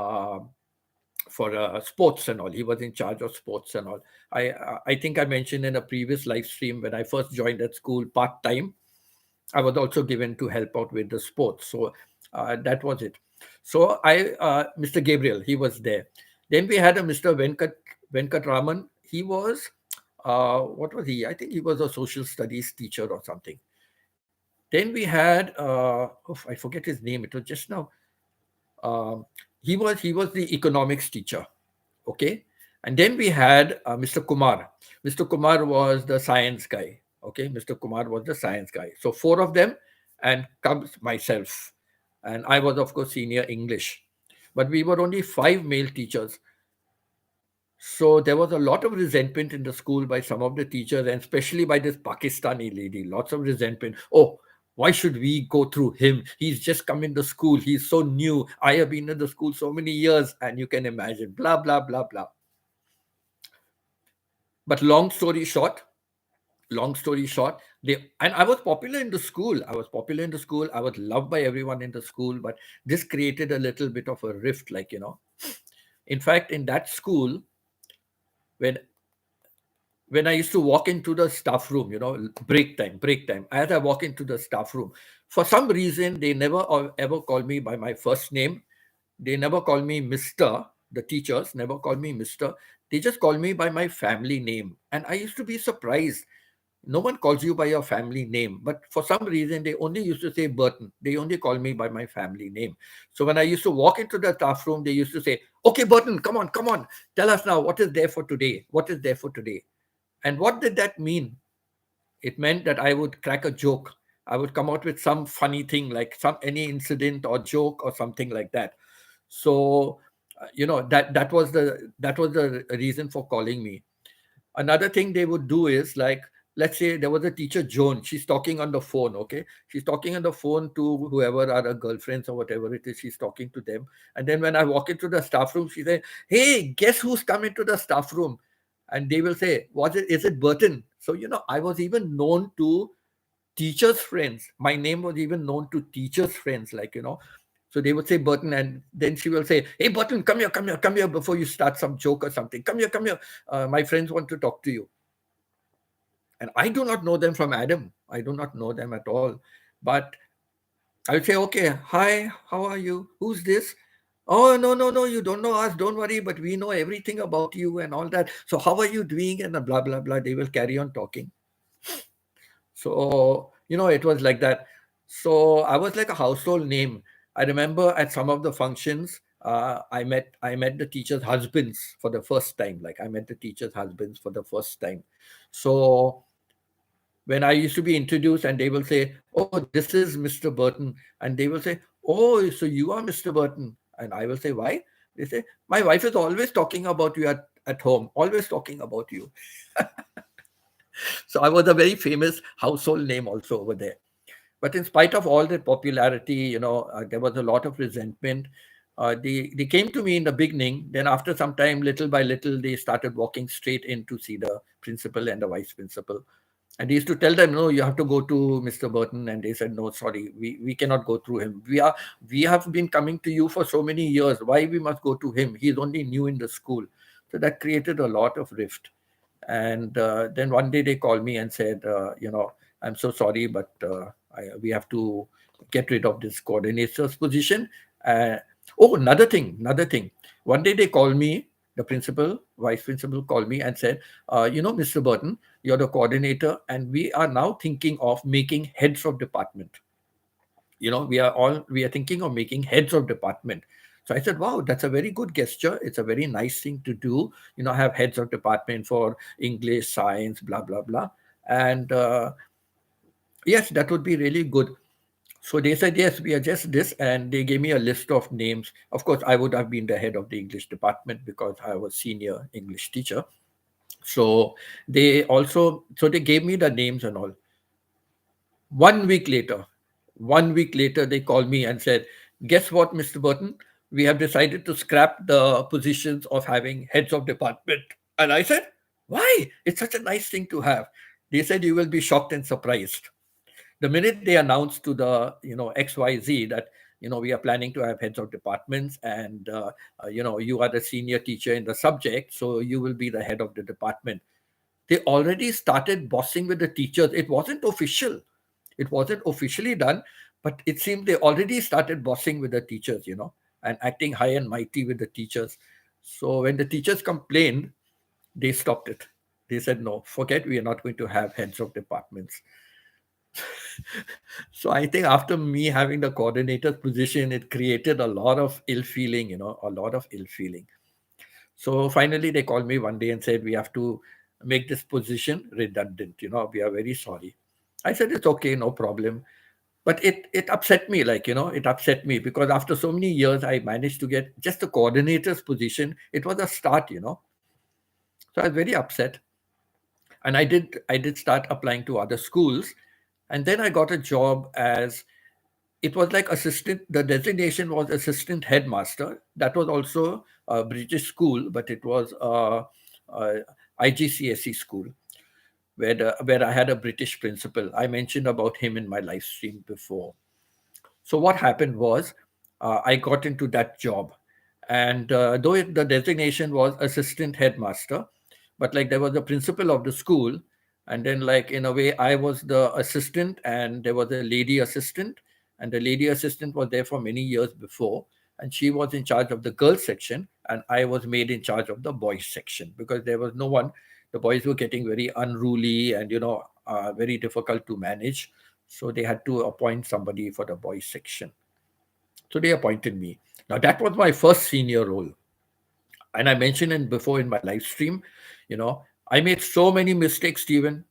S1: sports and all. He was in charge of sports and all. I think I mentioned in a previous live stream, when I first joined that school part time, I was also given to help out with the sports. So that was it. So Mr. Gabriel, he was there. Then we had a Mr. Venkat Raman. He was, what was he? I think he was a social studies teacher or something. Then we had, I forget his name. It was just now. Um, he was the economics teacher. Okay. And then we had Mr. Kumar. Mr. Kumar was the science guy. Okay, Mr. Kumar was the science guy. So four of them, and comes myself. And I was, of course, senior English. But we were only five male teachers. So there was a lot of resentment in the school by some of the teachers, and especially by this Pakistani lady. Lots of resentment. Oh, why should we go through him? He's just come in the school. He's so new. I have been in the school so many years, and you can imagine, blah, blah, blah, blah. But long story short, and I was popular in the school. I was loved by everyone in the school, but this created a little bit of a rift, like, in fact, in that school, when when I used to walk into the staff room, break time, as I walk into the staff room, for some reason, they never or ever call me by my first name. They never call me Mr. The teachers never call me Mr. They just call me by my family name. And I used to be surprised. No one calls you by your family name, but for some reason, they only used to say Burton. They only call me by my family name. So when I used to walk into the staff room, they used to say, "Okay, Burton, come on, tell us now, what is there for today? What is there for today?" And what did that mean? It meant that I would crack a joke. I would come out with some funny thing, like any incident or joke or something like that. So, that was the reason for calling me. Another thing they would do is, like, let's say there was a teacher, Joan. She's talking on the phone. Okay, she's talking on the phone to whoever are her girlfriends or whatever it is. She's talking to them, and then when I walk into the staff room, she say, "Hey, guess who's come into the staff room?" And they will say, "Was it? Is it Burton?" So I was even known to teachers' friends. My name was even known to teachers' friends, like, So they would say Burton, and then she will say, "Hey, Burton, come here, come here, come here before you start some joke or something. Come here, come here. My friends want to talk to you." And I do not know them from Adam. I do not know them at all. But I would say, "Okay, hi, how are you? Who's this?" "Oh, no, no, no, you don't know us. Don't worry, but we know everything about you and all that. So how are you doing?" And blah, blah, blah. They will carry on talking. So, it was like that. So I was like a household name. I remember at some of the functions, I met the teachers' husbands for the first time. Like I met the teachers' husbands for the first time. So when I used to be introduced, and they will say, "Oh, this is Mr. Burton," and they will say, "Oh, so you are Mr. Burton," and I will say, "Why?" They say, "My wife is always talking about you at home, always talking about you." So I was a very famous household name also over there. But in spite of all that popularity, there was a lot of resentment. They came to me in the beginning. Then after some time, little by little, they started walking straight in to see the principal and the vice principal. And he used to tell them, no, you have to go to Mr. Burton. And they said, no, sorry, we cannot go through him. We have been coming to you for so many years. Why we must go to him? He's only new in the school. So that created a lot of rift. And then one day they called me and said, I'm so sorry, but we have to get rid of this coordinator's position. Uh, oh, another thing. One day they called me, the principal, vice principal called me and said, Mr. Burton, you're the coordinator, and we are now thinking of making heads of department. We are thinking of making heads of department. So I said, wow, that's a very good gesture. It's a very nice thing to do, have heads of department for English, science, blah blah blah. And yes, that would be really good. So they said, yes, we are just this, and they gave me a list of names. Of course, I would have been the head of the English department because I was senior English teacher. So they gave me the names and all. 1 week later, 1 week later, they called me and said, guess what, Mr. Burton? We have decided to scrap the positions of having heads of department. And I said, why? It's such a nice thing to have. They said, you will be shocked and surprised. The minute they announced to the, XYZ that, we are planning to have heads of departments, and, you are the senior teacher in the subject, so you will be the head of the department. They already started bossing with the teachers. It wasn't officially done, but it seemed they already started bossing with the teachers, and acting high and mighty with the teachers. So when the teachers complained, they stopped it. They said, no, forget, we are not going to have heads of departments. So I think after me having the coordinator's position, it created a lot of ill feeling, a lot of ill feeling. So finally, they called me one day and said, we have to make this position redundant. We are very sorry. I said, it's okay, no problem. But it upset me, it upset me because after so many years, I managed to get just a coordinator's position. It was a start. So I was very upset. And I did start applying to other schools. And then I got a job as, it was like assistant, the designation was assistant headmaster. That was also a British school, but it was a IGCSE school where I had a British principal. I mentioned about him in my live stream before. So what happened was, I got into that job, and though the designation was assistant headmaster, but like there was a principal of the school, and then like in a way I was the assistant, and there was a lady assistant, and the lady assistant was there for many years before, and she was in charge of the girls section, and I was made in charge of the boys section because there was no one. The boys were getting very unruly and very difficult to manage, so they had to appoint somebody for the boys section. So they appointed me. Now that was my first senior role. And I mentioned it before in my live stream, I made so many mistakes, Stephen.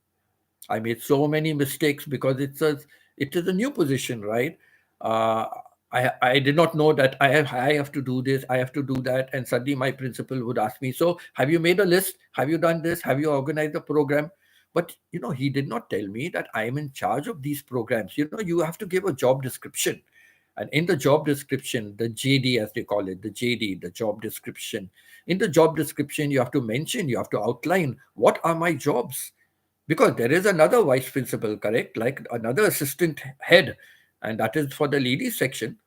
S1: I made so many mistakes because it is a new position, right? Uh, I did not know that I have to do this, I have to do that, and suddenly my principal would ask me, "So, have you made a list? Have you done this? Have you organized the program?" But he did not tell me that I am in charge of these programs. You have to give a job description, and in the job description, the JD as they call it, the JD, the job description. In the job description, you have to mention, you have to outline what are my jobs, because there is another vice principal, correct, like another assistant head, and that is for the ladies section.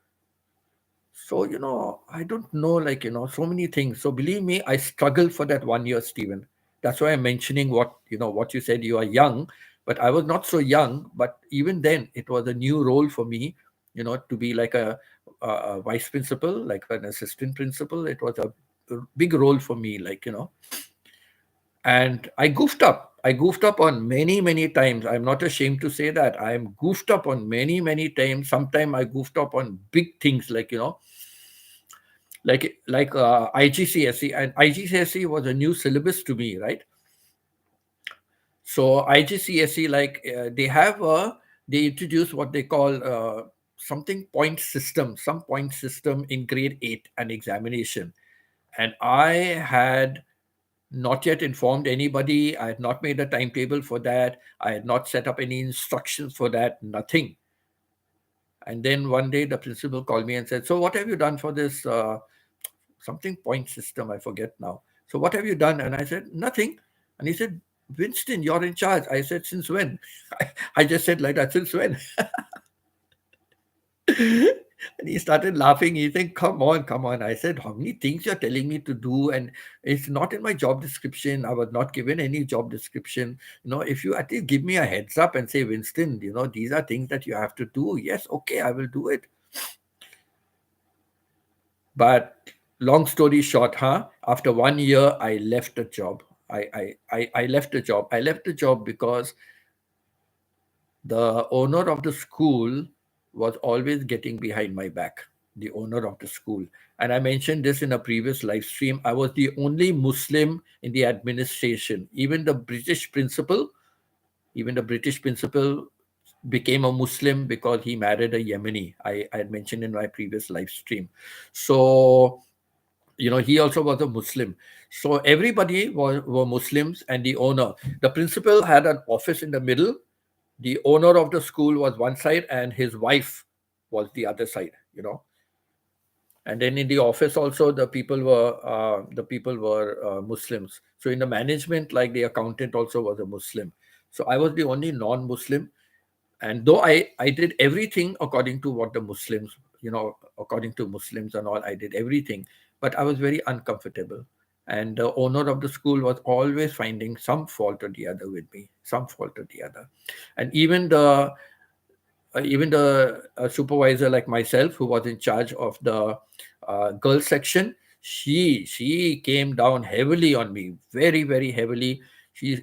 S1: So I don't know, so many things. So believe me, I struggled for that 1 year, Stephen. That's why I'm mentioning what you said, you are young, but I was not so young. But even then it was a new role for me, to be like a vice principal, like an assistant principal. It was a big role for me, and I goofed up. I goofed up on many, many times. I'm not ashamed to say that. I'm goofed up on many, many times. Sometimes I goofed up on big things like, like IGCSE, and IGCSE was a new syllabus to me, right? So IGCSE, they introduce what they call something point system, some point system in grade 8 an examination. And I had not yet informed anybody. I had not made a timetable for that. I had not set up any instructions for that, nothing. And then one day the principal called me and said, "So what have you done for this something point system? I forget now. So what have you done?" And I said, "Nothing." And he said, "Winston, you're in charge." I said, "Since when?" I just said like that, "Since when?" And he started laughing. He said, "Come on, come on." I said, "How many things you're telling me to do? And it's not in my job description. I was not given any job description. If you at least give me a heads up and say, Winston, these are things that you have to do. Yes, okay, I will do it." But long story short, after 1 year, I left the job. I left the job. I left the job because the owner of the school was always getting behind my back, the owner of the school. And I mentioned this in a previous live stream. I was the only Muslim in the administration. Even the British principal became a Muslim because he married a Yemeni. I had mentioned in my previous live stream. So, he also was a Muslim. So everybody were Muslims, and the principal had an office in the middle. The owner of the school was one side and his wife was the other side. And then in the office also the people were Muslims. So in the management, like the accountant also was a Muslim. So I was the only non-Muslim. And though I did everything according to what the Muslims, according to Muslims and all, I did everything, but I was very uncomfortable. And the owner of the school was always finding some fault or the other with me, some fault or the other. And even the supervisor like myself, who was in charge of the girls section, she came down heavily on me, very, very heavily.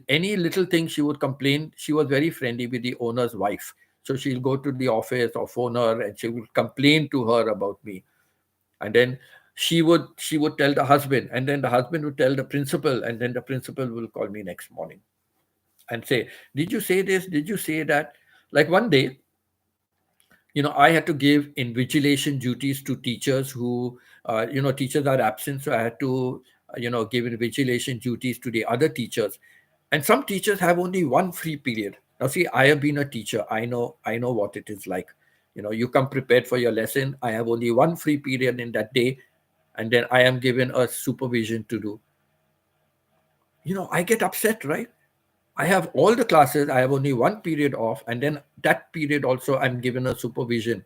S1: Any little thing she would complain. She was very friendly with the owner's wife, so she'll go to the office or phone her and she will complain to her about me. And then she would tell the husband, and then the husband would tell the principal, and then the principal will call me next morning and say, "Did you say this? Did you say that?" Like one day, I had to give invigilation duties to teachers teachers are absent. So I had to, give invigilation duties to the other teachers. And some teachers have only one free period. Now, see, I have been a teacher. I know what it is like. You come prepared for your lesson. I have only one free period in that day. And then I am given a supervision to do. I get upset, right? I have all the classes. I have only one period off. And then that period also, I'm given a supervision.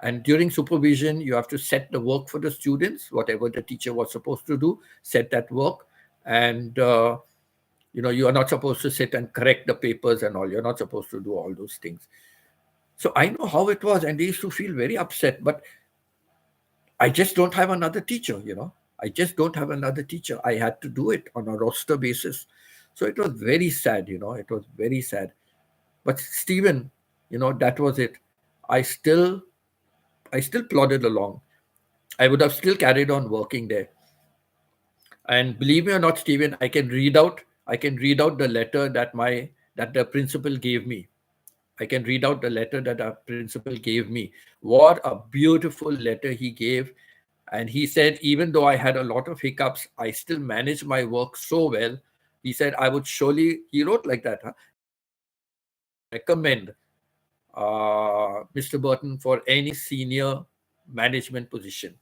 S1: And during supervision, you have to set the work for the students, whatever the teacher was supposed to do, set that work. And, you are not supposed to sit and correct the papers and all. You're not supposed to do all those things. So I know how it was. And they used to feel very upset. But I just don't have another teacher. I just don't have another teacher. I had to do it on a roster basis. So it was very sad. It was very sad. But Stephen, that was it. I still I still plodded along. I would have still carried on working there. And believe me or not, Stephen, I can read out the letter that the principal gave me. I can read out the letter that our principal gave me. What a beautiful letter he gave. And he said, even though I had a lot of hiccups, I still managed my work so well. He said, he wrote like that, huh? He said, I would surely recommend Mr. Burton for any senior management position.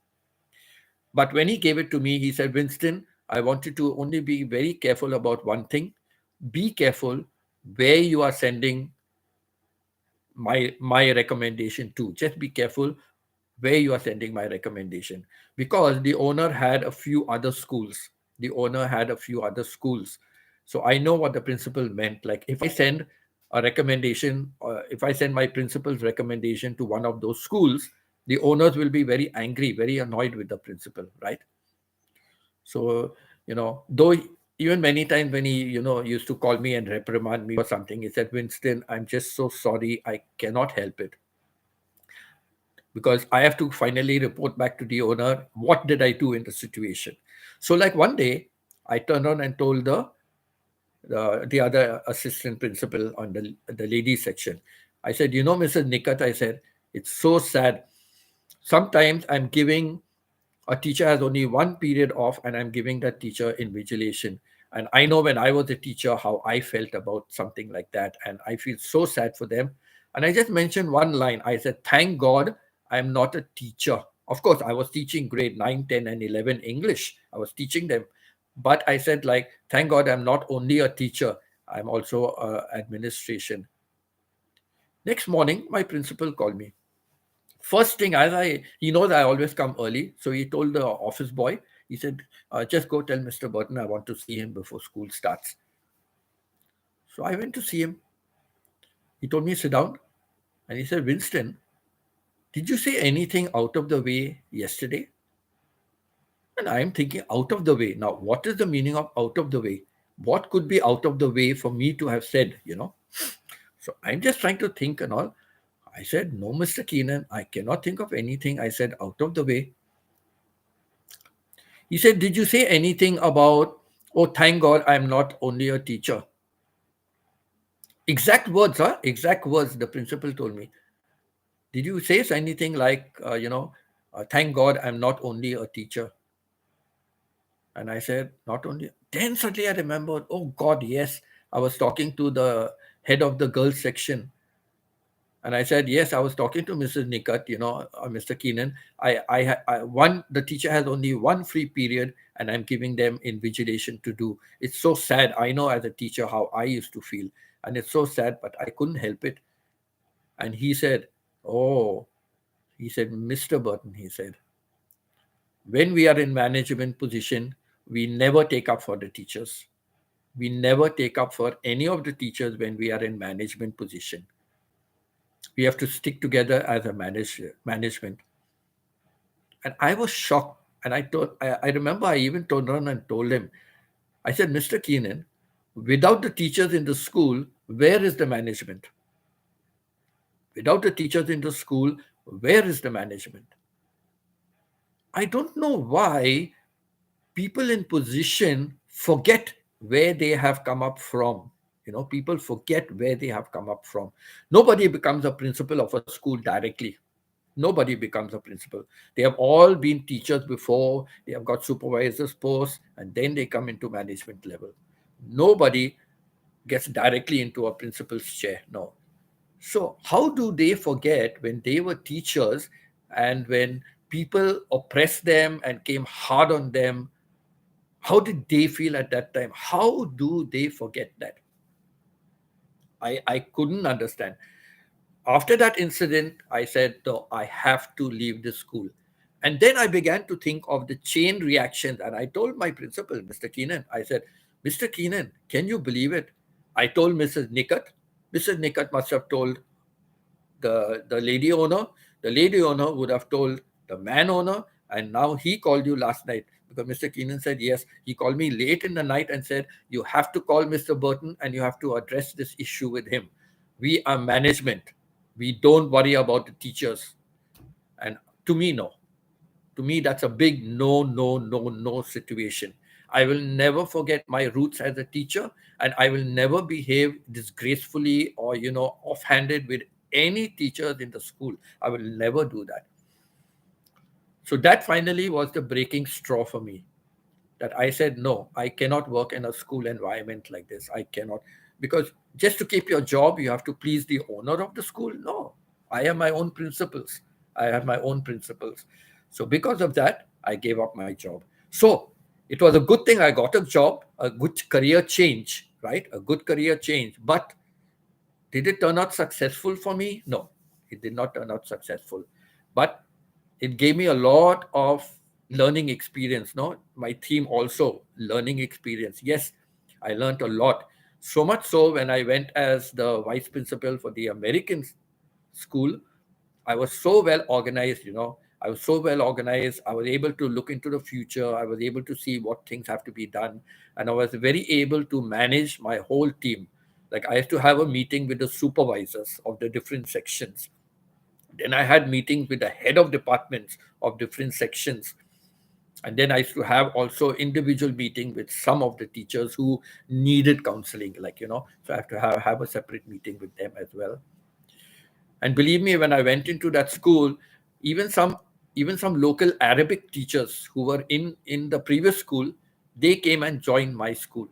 S1: But when he gave it to me, he said, Winston, I want you to only be very careful about one thing. Be careful where you are sending my recommendation to. Just be careful where you are sending my recommendation, because the owner had a few other schools. The owner had a few other schools. So I know what the principal meant. Like if I send a recommendation, or if I send my principal's recommendation to one of those schools, the owners will be very angry, very annoyed with the principal, right? So, though Even many times when he, used to call me and reprimand me for something, he said, Winston, I'm just so sorry. I cannot help it because I have to finally report back to the owner. What did I do in the situation? So, like one day, I turned on and told the other assistant principal on the ladies section. I said, Mrs. Nikat, I said, it's so sad. Sometimes I'm giving a teacher has only one period off and I'm giving that teacher invigilation. And I know when I was a teacher how I felt about something like that. And I feel so sad for them. And I just mentioned one line. I said, thank God I'm not a teacher. Of course, I was teaching grade 9, 10, and 11 English. I was teaching them. But I said, like, thank God I'm not only a teacher, I'm also administration. Next morning, my principal called me. First thing, he knows I always come early, so he told the office boy, he said, just go tell Mr. Burton I want to see him before school starts. So I went to see him. He told me, sit down. And he said, Winston, did you say anything out of the way yesterday? And I am thinking, out of the way. Now, what is the meaning of out of the way? What could be out of the way for me to have said? So I'm just trying to think and all. I said, no, Mr. Keenan, I cannot think of anything. I said, out of the way. He said, did you say anything about, oh, thank God I'm not only a teacher? Exact words, huh? Exact words, the principal told me. Did you say anything like, thank God I'm not only a teacher? And I said, not only. Then suddenly I remembered, oh God, yes. I was talking to the head of the girls section. And I said, yes, I was talking to Mrs. Nikat, Mr. Keenan. The teacher has only one free period and I'm giving them invigilation to do. It's so sad. I know as a teacher how I used to feel. And it's so sad, but I couldn't help it. And he said, oh, he said, Mr. Burton, he said, when we are in management position, we never take up for the teachers. We never take up for any of the teachers when we are in management position. We have to stick together as a management. And I was shocked. And I remember I even turned around and told him, I said, Mr. Keenan, without the teachers in the school, where is the management? Without the teachers in the school, where is the management? I don't know why people in position forget where they have come up from. People forget where they have come up from. Nobody becomes a principal of a school directly. Nobody becomes a principal. They have all been teachers before, they have got supervisors posts, and then they come into management level. Nobody gets directly into a principal's chair. No. So how do they forget when they were teachers and when people oppressed them and came hard on them? How did they feel at that time? How do they forget that? I couldn't understand. After that incident, I said, no, I have to leave the school. And then I began to think of the chain reactions. And I told my principal, Mr. Keenan, I said, Mr. Keenan, can you believe it? I told Mrs. Nikat. Mrs. Nikat must have told the lady owner. The lady owner would have told the man owner. And now he called you last night because Mr. Keenan said, yes, he called me late in the night and said, you have to call Mr. Burton and you have to address this issue with him. We are management. We don't worry about the teachers. And to me, no. To me, that's a big no, no, no, no situation. I will never forget my roots as a teacher, and I will never behave disgracefully or, offhanded with any teachers in the school. I will never do that. So that finally was the breaking straw for me, that I said, no, I cannot work in a school environment like this. I cannot. Because just to keep your job, you have to please the owner of the school. No, I have my own principles. I have my own principles. So because of that, I gave up my job. So it was a good thing I got a job, a good career change, right? A good career change. But did it turn out successful for me? No, it did not turn out successful. But it gave me a lot of learning experience. No, my team also learning experience. Yes, I learned a lot. So much so when I went as the vice principal for the American school, I was so well organized. I was so well organized. I was able to look into the future. I was able to see what things have to be done. And I was very able to manage my whole team. Like I used to have a meeting with the supervisors of the different sections. Then I had meetings with the head of departments of different sections. And then I used to have also individual meeting with some of the teachers who needed counseling, so I have to have a separate meeting with them as well. And believe me, when I went into that school, even some even some local Arabic teachers who were in the previous school, they came and joined my school.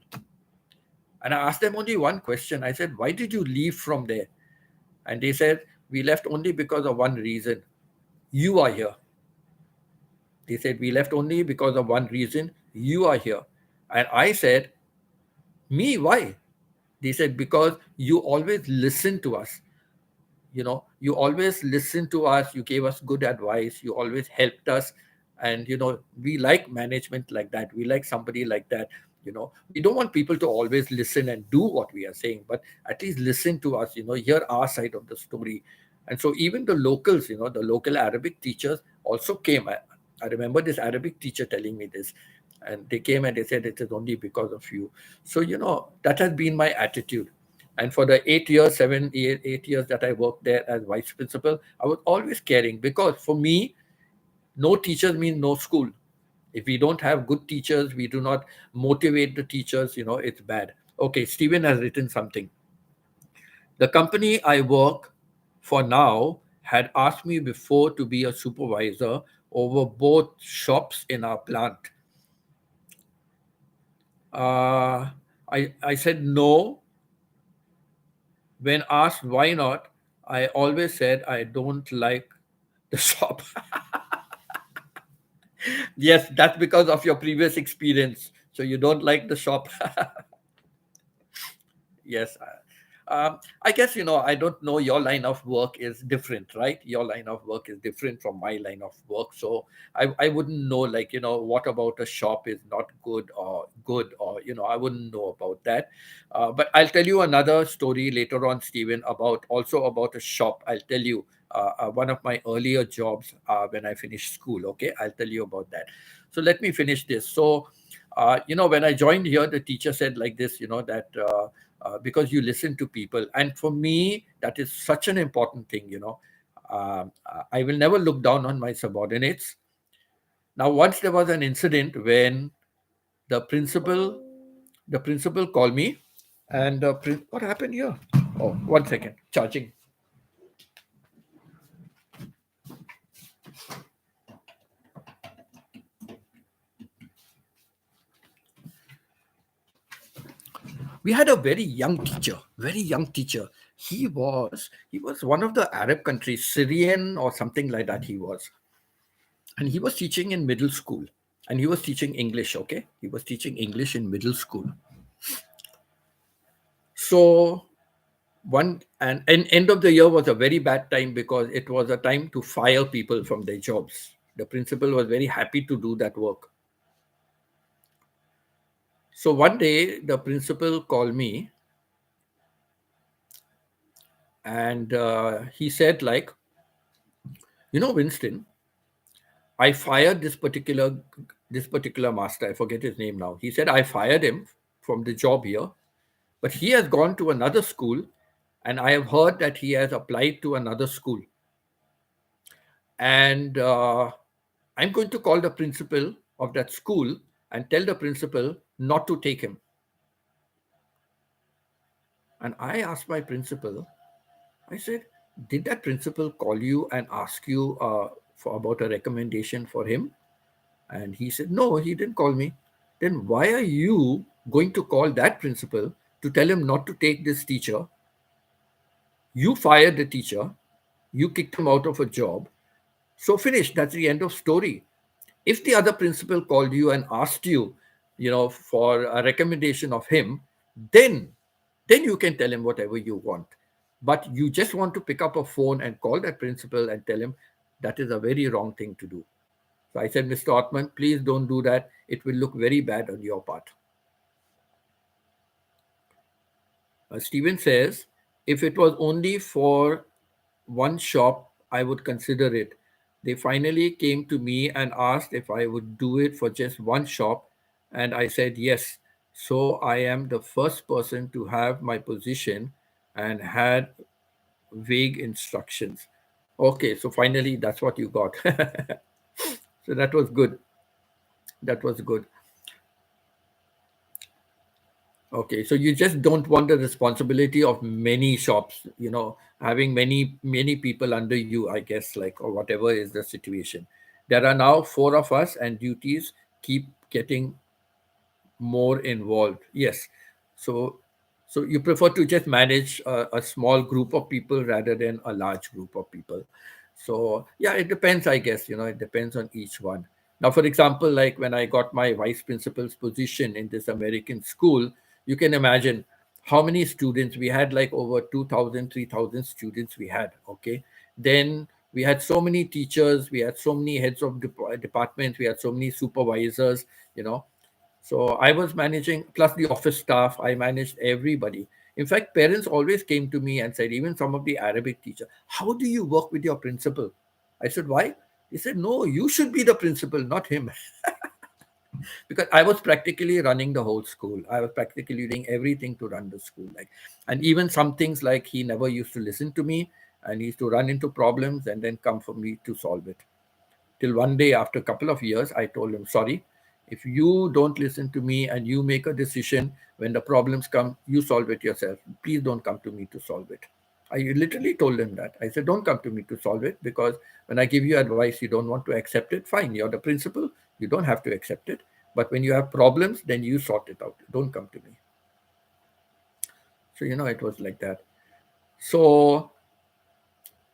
S1: And I asked them only one question. I said, "Why did you leave from there?" And they said, "We left only because of one reason. You are here." They said, "We left only because of one reason. You are here." And I said, "Me, why?" They said, "Because you always listen to us. You always listened to us. You gave us good advice. You always helped us. And we like management like that. We like somebody like that. We don't want people to always listen and do what we are saying, but at least listen to us, hear our side of the story." And so even the locals, the local Arabic teachers also came. I remember this Arabic teacher telling me this, and they came and they said, "It is only because of you." So that has been my attitude. And for the 8 years, 8 years that I worked there as vice principal, I was always caring, because for me, no teachers mean no school. If we don't have good teachers, we do not motivate the teachers, it's bad. Okay, Stephen has written something. The company I work for now had asked me before to be a supervisor over both shops in our plant. I said no. When asked why not, I always said I don't like the shop. Yes, that's because of your previous experience. So you don't like the shop. Yes. I guess, I don't know, your line of work is different, right? Your line of work is different from my line of work. So I wouldn't know, like, what about a shop is not good or good, or, I wouldn't know about that. But I'll tell you another story later on, Stephen, about a shop. I'll tell you one of my earlier jobs when I finished school. Okay. I'll tell you about that. So let me finish this. So, when I joined here, the teacher said like this, that because you listen to people. And for me, that is such an important thing. I will never look down on my subordinates. Now, once there was an incident when the principal, the principal called me, and what happened here? Oh, 1 second, charging. We had a very young teacher, very young teacher. He was one of the Arab countries, Syrian or something like that. He was, and he was teaching in middle school, and he was teaching English. Okay, he was teaching English in middle school. So and end of the year was a very bad time, because it was a time to fire people from their jobs. The principal was very happy to do that work. So one day the principal called me, and he said, like, Winston, I fired this particular master. I forget his name now. He said I fired him from the job here, but he has gone to another school, and I have heard that he has applied to another school. And I'm going to call the principal of that school and tell the principal not to take him. And I asked my principal, I said, "Did that principal call you and ask you for about a recommendation for him?" And he said, "No, he didn't call me." "Then why are you going to call that principal to tell him not to take this teacher? You fired the teacher, you kicked him out of a job. So finish. That's the end of story. If the other principal called you and asked you, for a recommendation of him, then you can tell him whatever you want. But you just want to pick up a phone and call that principal and tell him, that is a very wrong thing to do." So I said, "Mr. Ottman, please don't do that. It will look very bad on your part." Stephen says, "If it was only for one shop, I would consider it. they finally came to me and asked if I would do it for just one shop, and I said yes. So I am the first person to have my position and had vague instructions. Okay, so finally that's what you got. So that was good. That was good. Okay, so you just don't want the responsibility of many shops, having many people under you, I guess, like, or whatever is the situation. There are now four of us, and duties keep getting more involved. Yes. So so you prefer to just manage a small group of people rather than a large group of people. So yeah, it depends, I guess, it depends on each one. Now, for example, like when I got my vice principal's position in this American school, you can imagine how many students we had. Like over 2,000, 3,000 students we had. Okay. Then we had so many teachers, we had so many heads of departments, we had so many supervisors, you know so I was managing, plus the office staff, I managed everybody. In fact, parents always came to me and said, even some of the Arabic teachers, how do you work with your principal? I said, why? He said, no, you should be the principal, not him. Because I was practically running the whole school. I was practically doing everything to run the school. And even some things, like, he never used to listen to me, and he used to run into problems and then come for me to solve it. Till one day, after a couple of years, I told him, sorry, if you don't listen to me and you make a decision, when the problems come, you solve it yourself. Please don't come to me to solve it. I literally told him that. I said, don't come to me to solve it, because when I give you advice, you don't want to accept it. Fine, you're the principal. You don't have to accept it. But when you have problems, then you sort it out. Don't come to me. So, it was like that. So,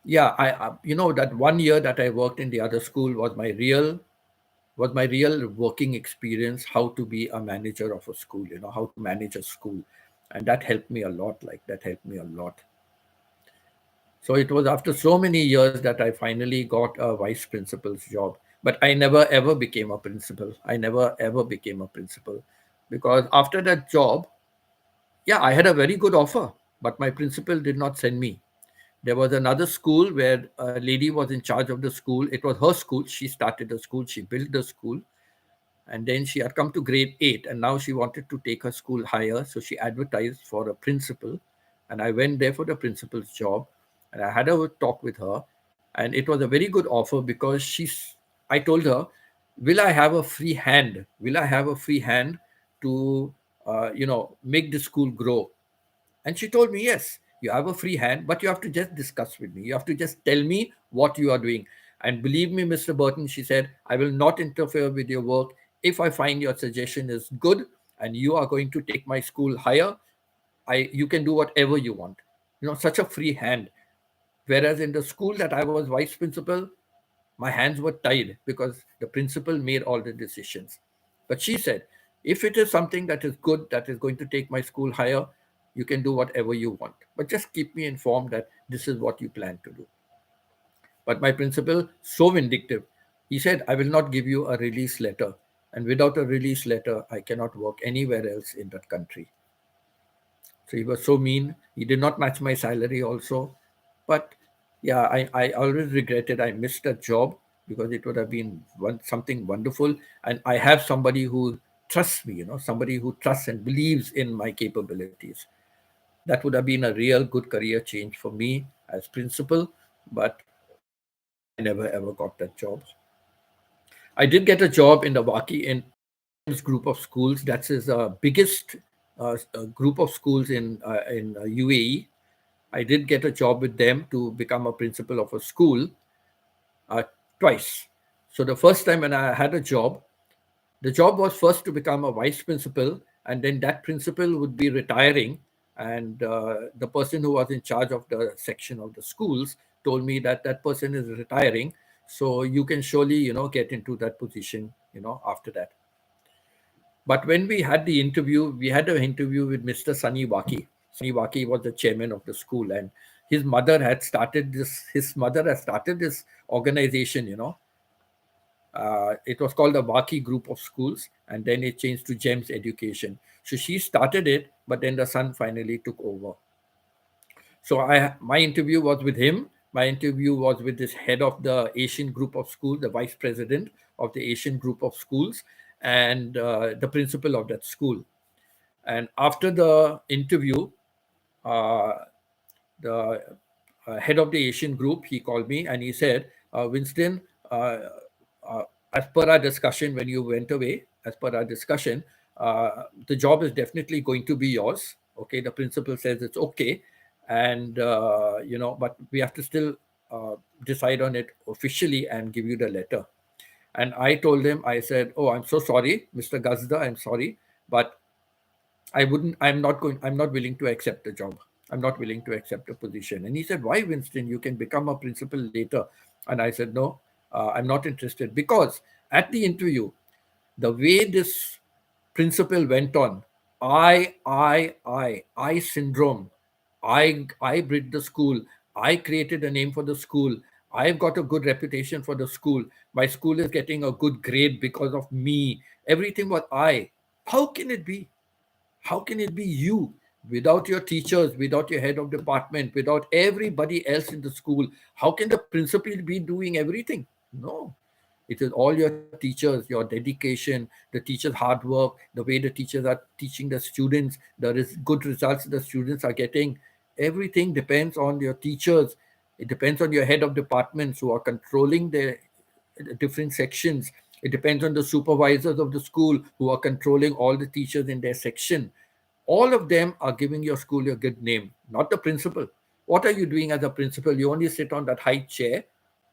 S1: yeah, that 1 year that I worked in the other school was my real working experience, how to be a manager of a school, how to manage a school. And that helped me a lot. Like, that helped me a lot. So it was after so many years that I finally got a vice principal's job. But I never ever became a principal. I never ever became a principal, because after that job, yeah, I had a very good offer, but my principal did not send me. There was another school where a lady was in charge of the school. It was her school. She started the school, she built the school. And then she had come to grade 8, and now she wanted to take her school higher. So she advertised for a principal, and I went there for the principal's job, and I had a talk with her. And it was a very good offer, because I told her, will I have a free hand? Will I have a free hand to, make the school grow? And she told me, yes, you have a free hand, but you have to just discuss with me. You have to just tell me what you are doing. And believe me, Mr. Burton, she said, I will not interfere with your work. If I find your suggestion is good and you are going to take my school higher, you can do whatever you want. Such a free hand. Whereas in the school that I was vice principal, my hands were tied, because the principal made all the decisions. But she said, if it is something that is good, that is going to take my school higher, you can do whatever you want. But just keep me informed that this is what you plan to do. But my principal, so vindictive, he said, I will not give you a release letter. And without a release letter, I cannot work anywhere else in that country. So he was so mean. He did not match my salary also. But yeah, I always regretted I missed a job, because it would have been something wonderful. And I have somebody who trusts me, somebody who trusts and believes in my capabilities. That would have been a real good career change for me as principal. But I never ever got that job. I did get a job in the Waki in Jem's group of schools. That's his biggest group of schools in UAE. I did get a job with them to become a principal of a school uh, twice. So the first time when I had a job, the job was first to become a vice principal, and then that principal would be retiring. And the person who was in charge of the section of the schools told me that that person is retiring. So you can surely, get into that position, after that. But when we had the interview, we had an interview with Mr. Sunny Waki. Sunny Waki was the chairman of the school, and his mother had started this organization. It was called the Waki Group of Schools, and then it changed to Gems Education. So she started it, but then the son finally took over. So my interview was with him, My interview was with this head of the Asian group of schools, the vice president of the Asian group of schools, and the principal of that school. And after the interview, uh, the head of the Asian group, he called me and he said, Winston, uh, uh, as per our discussion when you went away, as per our discussion, the job is definitely going to be yours. Okay, the principal says it's okay, and but we have to still uh, decide on it officially and give you the letter. And I told him, I said, "Oh, I'm so sorry, Mr. Gazda. I'm sorry, but I'm not willing to accept the job. I'm not willing to accept a position." And he said, "Why, Winston? You can become a principal later." And I said, "No, I'm not interested." Because at the interview, the way this principal went on, I syndrome. I bred the school. I created a name for the school. I've got a good reputation for the school. My school is getting a good grade because of me. Everything was I. How can it be? How can it be you without your teachers, without your head of department, without everybody else in the school? How can the principal be doing everything? No. It is all your teachers, your dedication, the teachers' hard work, the way the teachers are teaching the students, good results the students are getting. Everything depends on your teachers. It depends on your head of departments who are controlling the different sections. It depends on the supervisors of the school who are controlling all the teachers in their section. All of them are giving your school a good name, not the principal. What are you doing as a principal? You only sit on that high chair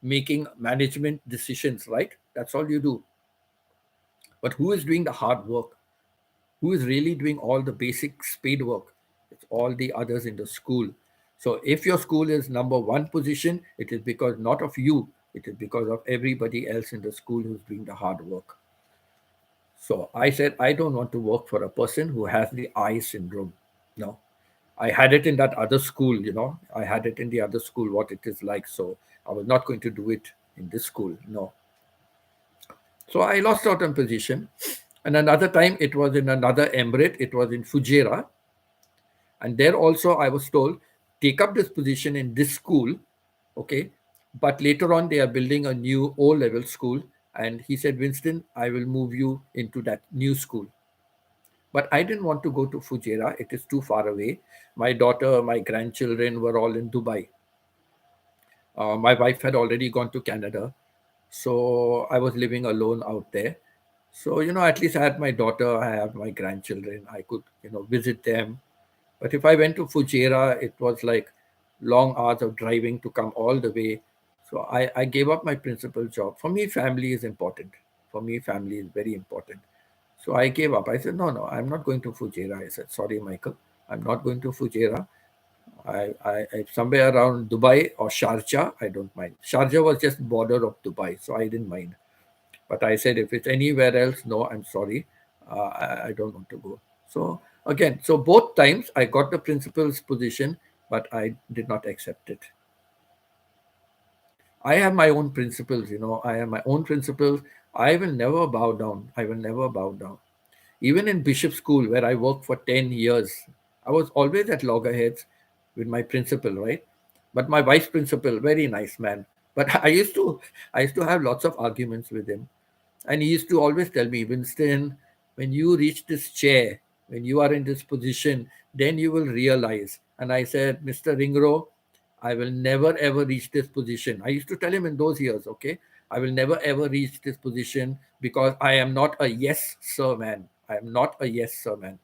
S1: making management decisions, right? That's all you do. But who is doing the hard work? Who is really doing all the basic spade work? It's all the others in the school. So if your school is number one position, it is because not of you, it is because of everybody else in the school who's doing the hard work. So I said, I don't want to work for a person who has the I syndrome. No. I had it in that other school, I had it in the other school, what it is like. So I was not going to do it in this school. No. So I lost out on position. And another time it was in another emirate, it was in Fujairah. And there also I was told, take up this position in this school, okay? But later on they are building a new O-level school. And he said, Winston, I will move you into that new school. But I didn't want to go to Fujairah. It is too far away. My daughter, my grandchildren were all in Dubai. My wife had already gone to Canada. So I was living alone out there. So, at least I had my daughter, I have my grandchildren. I could, visit them. But if I went to Fujairah, it was like long hours of driving to come all the way. So I gave up my principal job. For me, family is important. For me, family is very important. So I gave up. I said, no, no, I'm not going to Fujairah. I said, sorry, Michael, I'm not going to Fujairah. I somewhere around Dubai or Sharjah, I don't mind. Sharjah was just border of Dubai, so I didn't mind. But I said, if it's anywhere else, no, I'm sorry. I don't want to go. So again, so both times I got the principal's position, but I did not accept it. I have my own principles, I have my own principles. I will never bow down. I will never bow down. Even in Bishop School, where I worked for 10 years, I was always at loggerheads with my principal, right? But my vice principal, very nice man. But I used to have lots of arguments with him. And he used to always tell me, Winston, when you reach this chair, when you are in this position, then you will realize. And I said, Mr. Ringro, I will never ever reach this position. I used to tell him in those years, okay, I will never ever reach this position because I am not a yes, sir man. I am not a yes, sir man.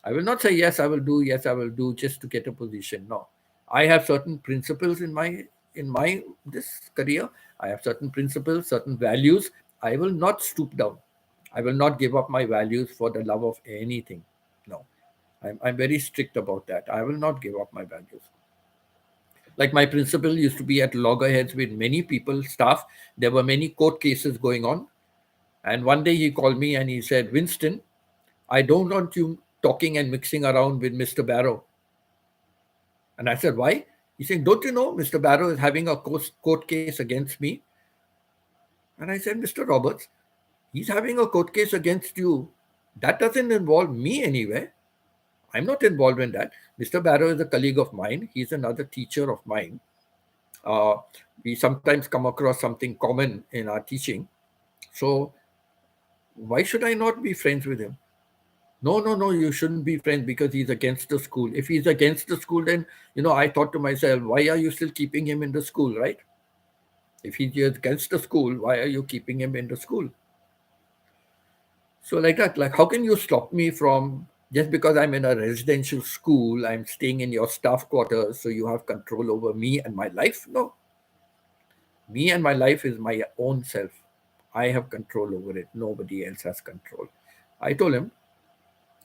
S1: I will not say yes, I will do just to get a position. No. I have certain principles in my this career. I have certain principles, certain values. I will not stoop down. I will not give up my values for the love of anything. No. I'm very strict about that. I will not give up my values. Like my principal used to be at loggerheads with many people, staff. There were many court cases going on. And one day he called me and he said, Winston, I don't want you talking and mixing around with Mr. Barrow. And I said, why? He said, don't you know Mr. Barrow is having a court case against me? And I said, Mr. Roberts, he's having a court case against you. That doesn't involve me anywhere. I'm not involved in that. Mr. Barrow is a colleague of mine. He's another teacher of mine. uh, we sometimes come across something common in our teaching. So why should I not be friends with him? No, no, no, you shouldn't be friends because he's against the school. If he's against the school, then, I thought to myself, why are you still keeping him in the school, right? If he's against the school, why are you keeping him in the school? So, like that, like, how can you stop me from, just because I'm in a residential school, I'm staying in your staff quarters, so you have control over me and my life? No, me and my life is my own self. I have control over it. Nobody else has control. I told him.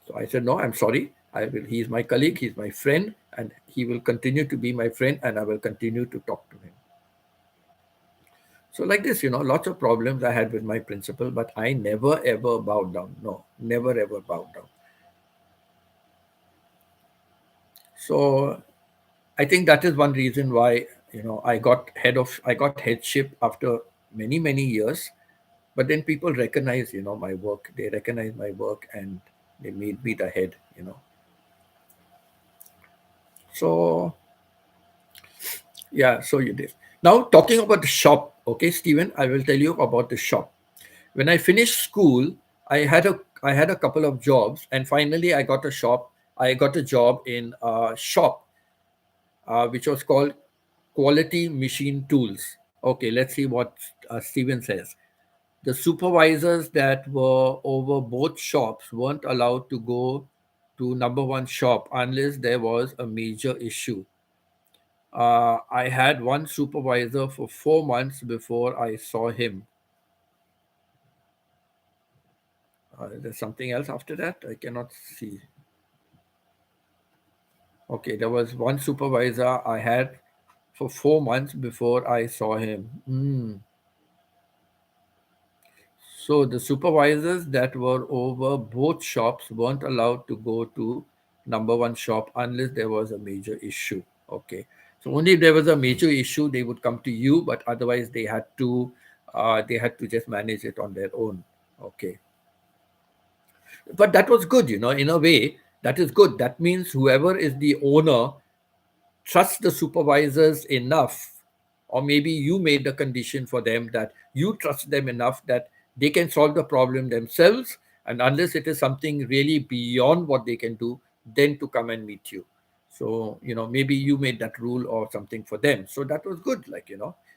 S1: So I said, no, I'm sorry. I will. He's my colleague. He's my friend, and he will continue to be my friend, and I will continue to talk to him. So like this, lots of problems I had with my principal, but I never ever bowed down. No, never ever bowed down. So I think that is one reason why I got headship after many years. But then people recognize my work. They recognize my work, and they made me the head. So yeah, so you did. Now talking about the shop, okay, Stephen, I will tell you about the shop. When I finished school, I had a couple of jobs, and finally I got a shop. I got a job in a shop, which was called Quality Machine Tools. Okay, let's see what Steven says. The supervisors that were over both shops weren't allowed to go to number one shop unless there was a major issue. I had one supervisor for 4 months before I saw him. There's something else after that. I cannot see. Okay, there was one supervisor I had for 4 months before I saw him. So the supervisors that were over both shops weren't allowed to go to number one shop unless there was a major issue. Okay. So only if there was a major issue they would come to you, but otherwise they had to just manage it on their own. Okay. But that was good, in a way, that is good. That means whoever is the owner trust the supervisors enough, or maybe you made the condition for them that you trust them enough that they can solve the problem themselves, and unless it is something really beyond what they can do, then to come and meet you. So maybe you made that rule or something for them, so that was good. Like,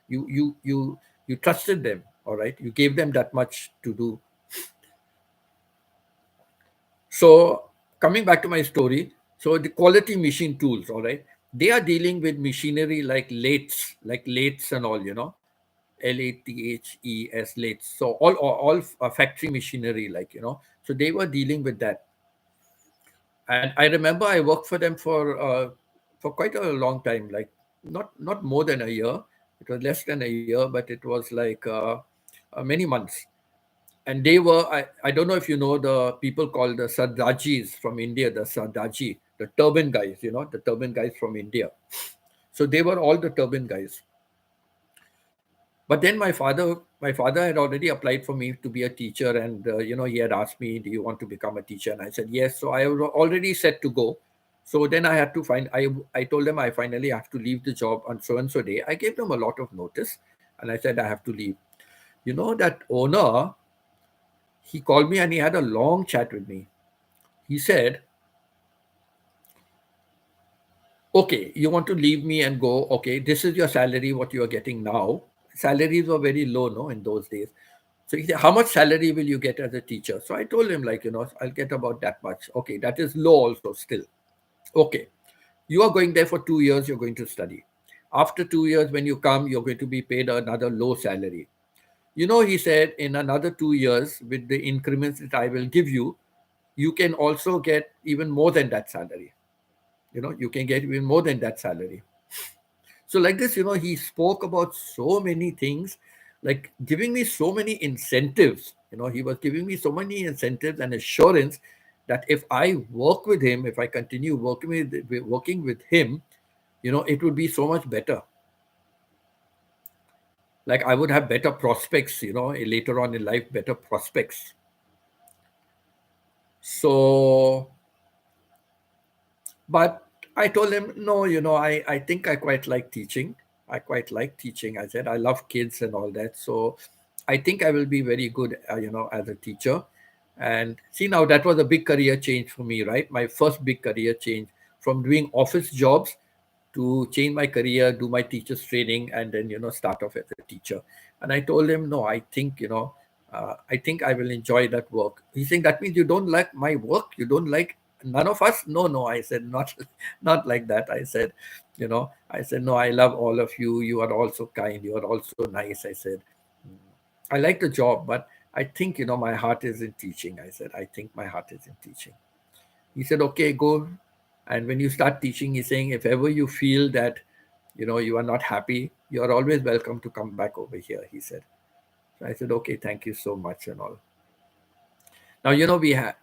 S1: you trusted them. All right, you gave them that much to do. So coming back to my story, so the quality machine tools, all right, they are dealing with machinery like lathes and all, lathes. So all factory machinery, like, so they were dealing with that. And I remember I worked for them for quite a long time, like not more than a year. It was less than a year, but it was like many months. And they were, I don't know if you know the people called the Sardajis from India, the Sardaji, the turban guys, the turban guys from India. So they were all the turban guys. But then my father had already applied for me to be a teacher, and he had asked me, "Do you want to become a teacher?" And I said yes. So I was already set to go. So then I had to find. I told them I finally have to leave the job on so and so day. I gave them a lot of notice, and I said I have to leave. That owner, he called me and he had a long chat with me. He said, okay, you want to leave me and go. Okay, this is your salary, what you are getting now. Salaries were very low, no, in those days. So he said, how much salary will you get as a teacher? So I told him, like, I'll get about that much. Okay, that is low also still. Okay, you are going there for 2 years, you're going to study. After 2 years, when you come, you're going to be paid another low salary. He said, in another 2 years, with the increments that I will give you can also get even more than that salary. You can get even more than that salary. So like this, he spoke about so many things, like giving me so many incentives. He was giving me so many incentives and assurance that if I work with him, if I continue working with him, it would be so much better. Like I would have better prospects, later on in life, better prospects. So, but I told him, no, I think I quite like teaching. I quite like teaching. I said, I love kids and all that. So I think I will be very good, as a teacher. And see, now that was a big career change for me, right? My first big career change from doing office jobs to change my career, do my teacher's training, and then, start off as a teacher. And I told him, no, I think I will enjoy that work. He's saying, that means you don't like my work? You don't like none of us? No, no, I said, not, not like that. I said, no, I love all of you. You are also kind. You are also nice. I said, I like the job, but I think, my heart is in teaching. I said, I think my heart is in teaching. He said, okay, go. And when you start teaching, he's saying, if ever you feel that, you are not happy, you are always welcome to come back over here, he said. So I said, okay, thank you so much and all. Now, we had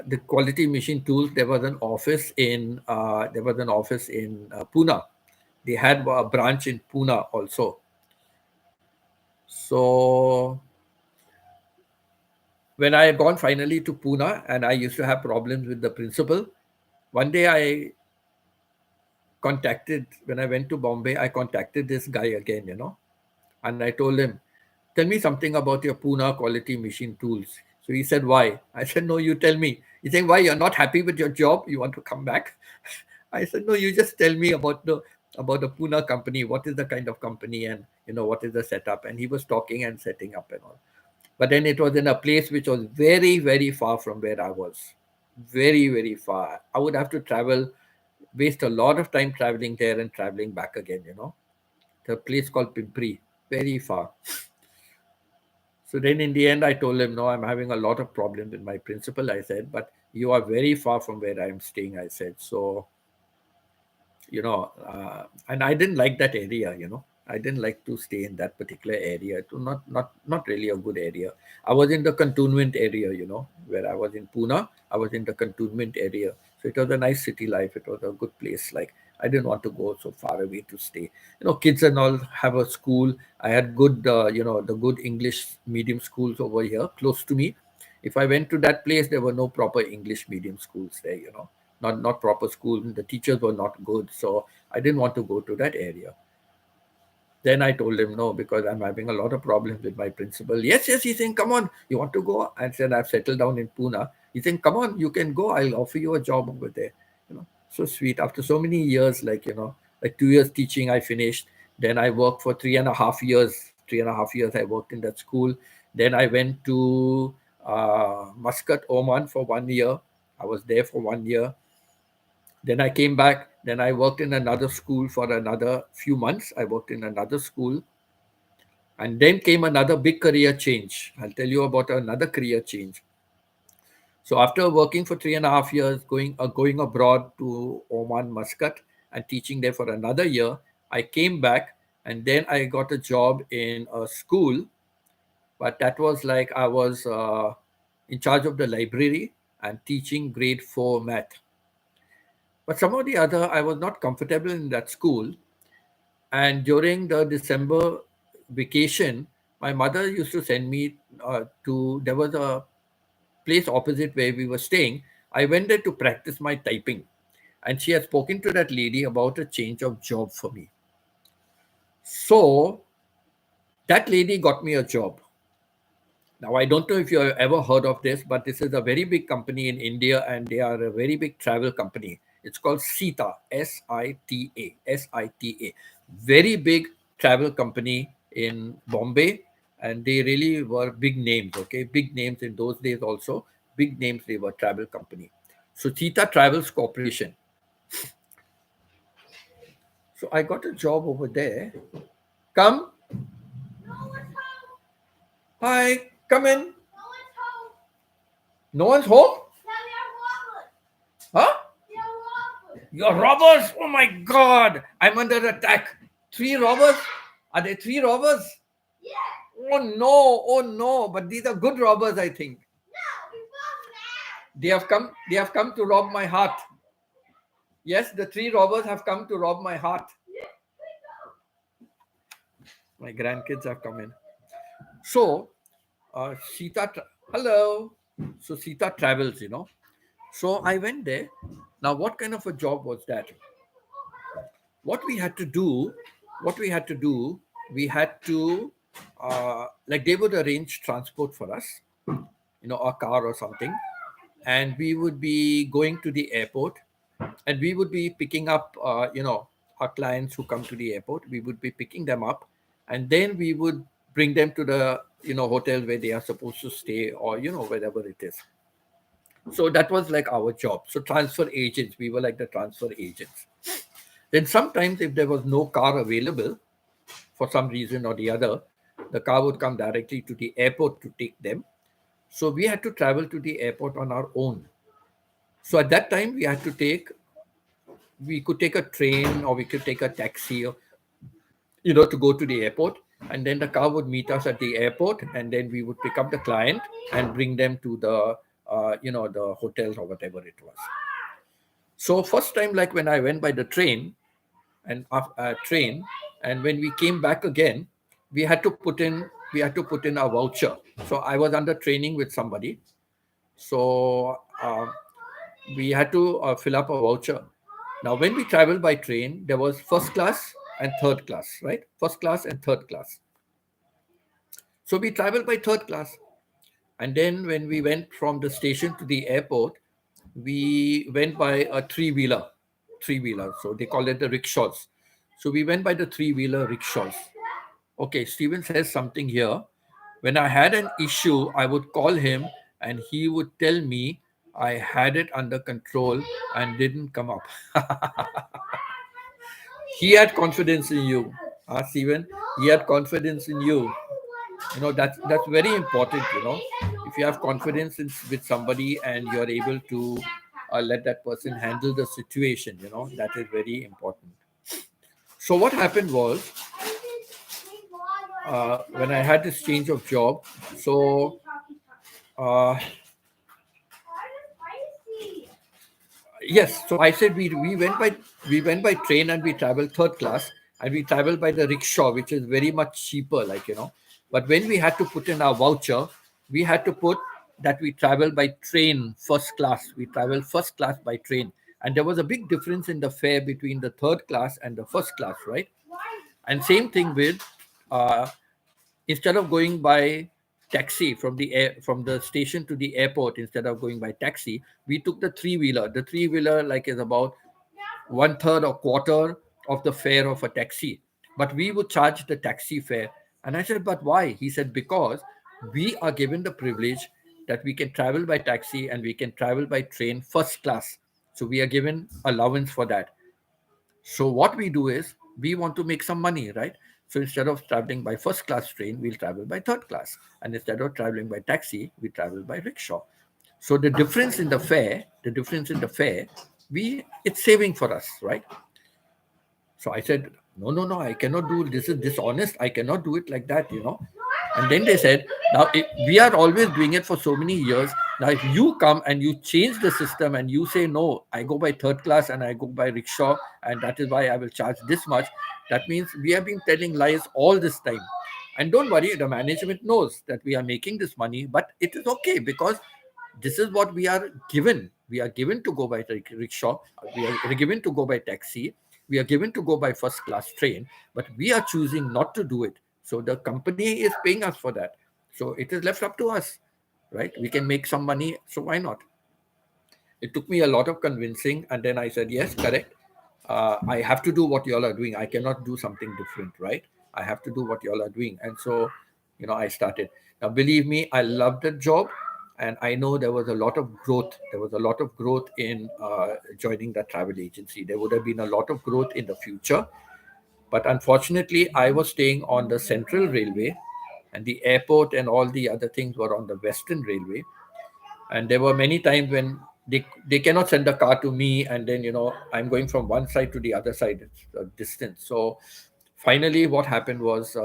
S1: the quality machine tools. There was an office in Pune. They had a branch in Pune also. So when I had gone finally to Pune and I used to have problems with the principal, one day when I went to Bombay, I contacted this guy again, and I told him, tell me something about your Pune quality machine tools. So he said, why? I said, no, you tell me. He's saying, why? You're not happy with your job? You want to come back? I said, no, you just tell me about the Pune company. What is the kind of company and, what is the setup? And he was talking and setting up and all. But then it was in a place which was very, very far from where I was. Very, very far. I would have to waste a lot of time traveling there and traveling back again. The place called Pimpri, very far. So then in the end, I told him, no, I'm having a lot of problems with my principal, I said, but you are very far from where I'm staying, I said. So and I didn't like that area. I didn't like to stay in that particular area. To not really a good area. I was in the cantonment area, where I was in Pune. I was in the cantonment area, so it was a nice city life. It was a good place. Like, I didn't want to go so far away to stay. Kids and all have a school. I had good, the good English medium schools over here close to me. If I went to that place, there were no proper English medium schools there. Not proper school. The teachers were not good, so I didn't want to go to that area. Then I told him no, because I'm having a lot of problems with my principal. Yes, yes, he's saying, come on, you want to go? I said, I've settled down in Pune. He's saying, come on, you can go. I'll offer you a job over there. So sweet. After so many years, like 2 years teaching, I finished. Then I worked for 3.5 years. 3.5 years I worked in that school. Then I went to Muscat, Oman for 1 year. I was there for 1 year. Then I came back. Then I worked in another school for another few months. I worked in another school. And then came another big career change. I'll tell you about another career change. So after working for 3.5 years, going abroad to Oman, Muscat, and teaching there for another year, I came back and then I got a job in a school. But that was like I was in charge of the library and teaching grade 4 math. But somehow or the other, I was not comfortable in that school. And during the December vacation, my mother used to send me there was a place opposite where we were staying. I went there to practice my typing. And she had spoken to that lady about a change of job for me. So that lady got me a job. Now, I don't know if you have ever heard of this, but this is a very big company in India and they are a very big travel company. It's called SITA, SITA, SITA. Very big travel company in Bombay, and they really were big names, okay? Big names in those days also. Big names, they were travel company. So SITA Travels Corporation. So I got a job over there. Come. Hi, come in. No one's home? Huh? You're robbers? Oh my God! I'm under attack. 3 robbers? Are there 3 robbers? Oh no! Oh no! But these are good robbers, I think. They have come. They have come to rob my heart. Yes, the 3 robbers have come to rob my heart. My grandkids have come in. So, hello. So Sita travels. So I went there. Now, what kind of a job was that? What we had to do what we had to do, we had to, like, they would arrange transport for us, a car or something, and we would be going to the airport, and we would be picking up, our clients who come to the airport. We would be picking them up, and then we would bring them to the, hotel where they are supposed to stay, or wherever it is. So that was like our job. So transfer agents, we were like the transfer agents. Then sometimes if there was no car available for some reason or the other, the car would come directly to the airport to take them. So we had to travel to the airport on our own. So at that time we could take a train, or we could take a taxi, to go to the airport, and then the car would meet us at the airport, and then we would pick up the client and bring them to the, the hotels or whatever it was. So first time, like when I went by the train, train, and when we came back again, we had to put in a voucher. So I was under training with somebody, so we had to fill up a voucher. Now, when we traveled by train, there was first class and third class, right? First class and third class. So we traveled by third class. And then when we went from the station to the airport, we went by a three wheeler. So they call it the rickshaws. So we went by the three-wheeler rickshaws. Okay, Steven says something here. When I had an issue, I would call him and he would tell me I had it under control and didn't come up. He had confidence in you, Steven. He had confidence in you. That's very important. If you have confidence with somebody and you're able to let that person handle the situation, that is very important. So what happened was, when I had this change of job, so uh, yes, so I said we went by train and we traveled third class, and we traveled by the rickshaw, which is very much cheaper, But when we had to put in our voucher, we had to put that we travel by train first class. We travel first class by train, and there was a big difference in the fare between the third class and the first class, right? And same thing with, uh, instead of going by taxi from the station to the airport, instead of going by taxi, we took the three wheeler, like, is about one third or quarter of the fare of a taxi, but we would charge the taxi fare. And I said, but why? He said, because we are given the privilege that we can travel by taxi and we can travel by train first class, so we are given allowance for that. So what we do is, we want to make some money, right? So instead of traveling by first class train, we'll travel by third class. And instead of traveling by taxi, we travel by rickshaw. So the difference in the fare, it's saving for us, right? So I said, no, no, no, I cannot do this. Is dishonest. I cannot do it like that. And then they said, now we are always doing it for so many years. Now, if you come and you change the system and you say, no, I go by third class and I go by rickshaw, and that is why I will charge this much, that means we have been telling lies all this time. And don't worry, the management knows that we are making this money, but it is okay because this is what we are given. We are given to go by rickshaw, we are given to go by taxi, we are given to go by first class train, but we are choosing not to do it. So the company is paying us for that. So it is left up to us, right? We can make some money, so why not? It took me a lot of convincing, and then I said, yes, correct. I have to do what y'all are doing. I cannot do something different, right? I have to do what y'all are doing. And so, I started. Now, believe me, I loved the job, and I know there was a lot of growth. There was a lot of growth in joining that travel agency. There would have been a lot of growth in the future. But unfortunately, I was staying on the Central Railway, and the airport and all the other things were on the Western Railway. And there were many times when they cannot send a car to me, and then I'm going from one side to the other side. It's a distance. So finally what happened was,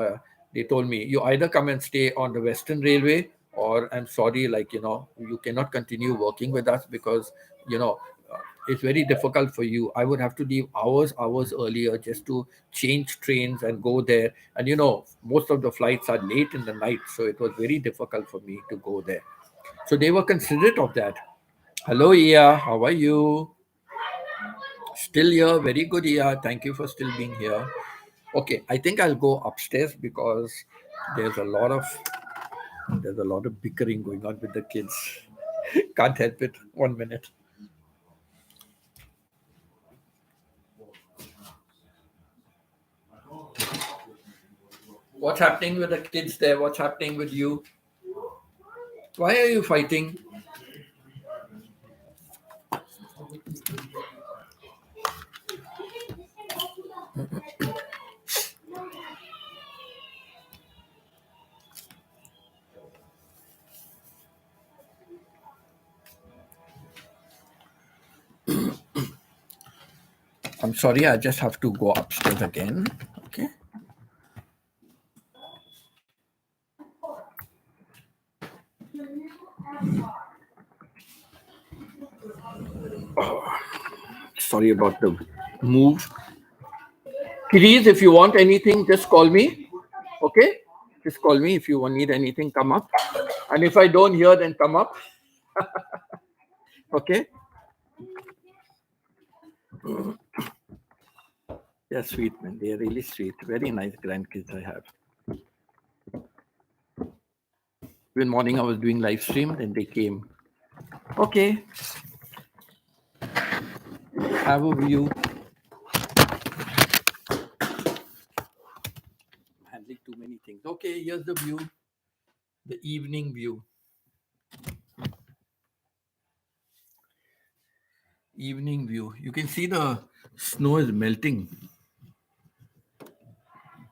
S1: they told me, you either come and stay on the Western Railway, or I'm sorry, like, you cannot continue working with us, because you know it's very difficult for you. I would have to leave hours earlier just to change trains and go there, and most of the flights are late in the night, so it was very difficult for me to go there. So they were considerate of that. Hello, Ia. How are you? Still here? Very good, Ia. Thank you for still being here. Okay, I think I'll go upstairs because there's a lot of there's a lot of bickering going on with the kids. Can't help it. 1 minute. What's happening with the kids there? What's happening with you? Why are you fighting? I'm sorry, I just have to go upstairs again. Okay. Sorry about the move. Kiddies, if you want anything, just call me. Okay? Just call me if you need anything, come up. And if I don't hear, then come up. Okay? They're sweet, man. They're really sweet. Very nice grandkids I have. When morning I was doing live stream, then they came. Okay, have a view. Handling too many things. Okay, here's the view. The evening view. Evening view. You can see the snow is melting.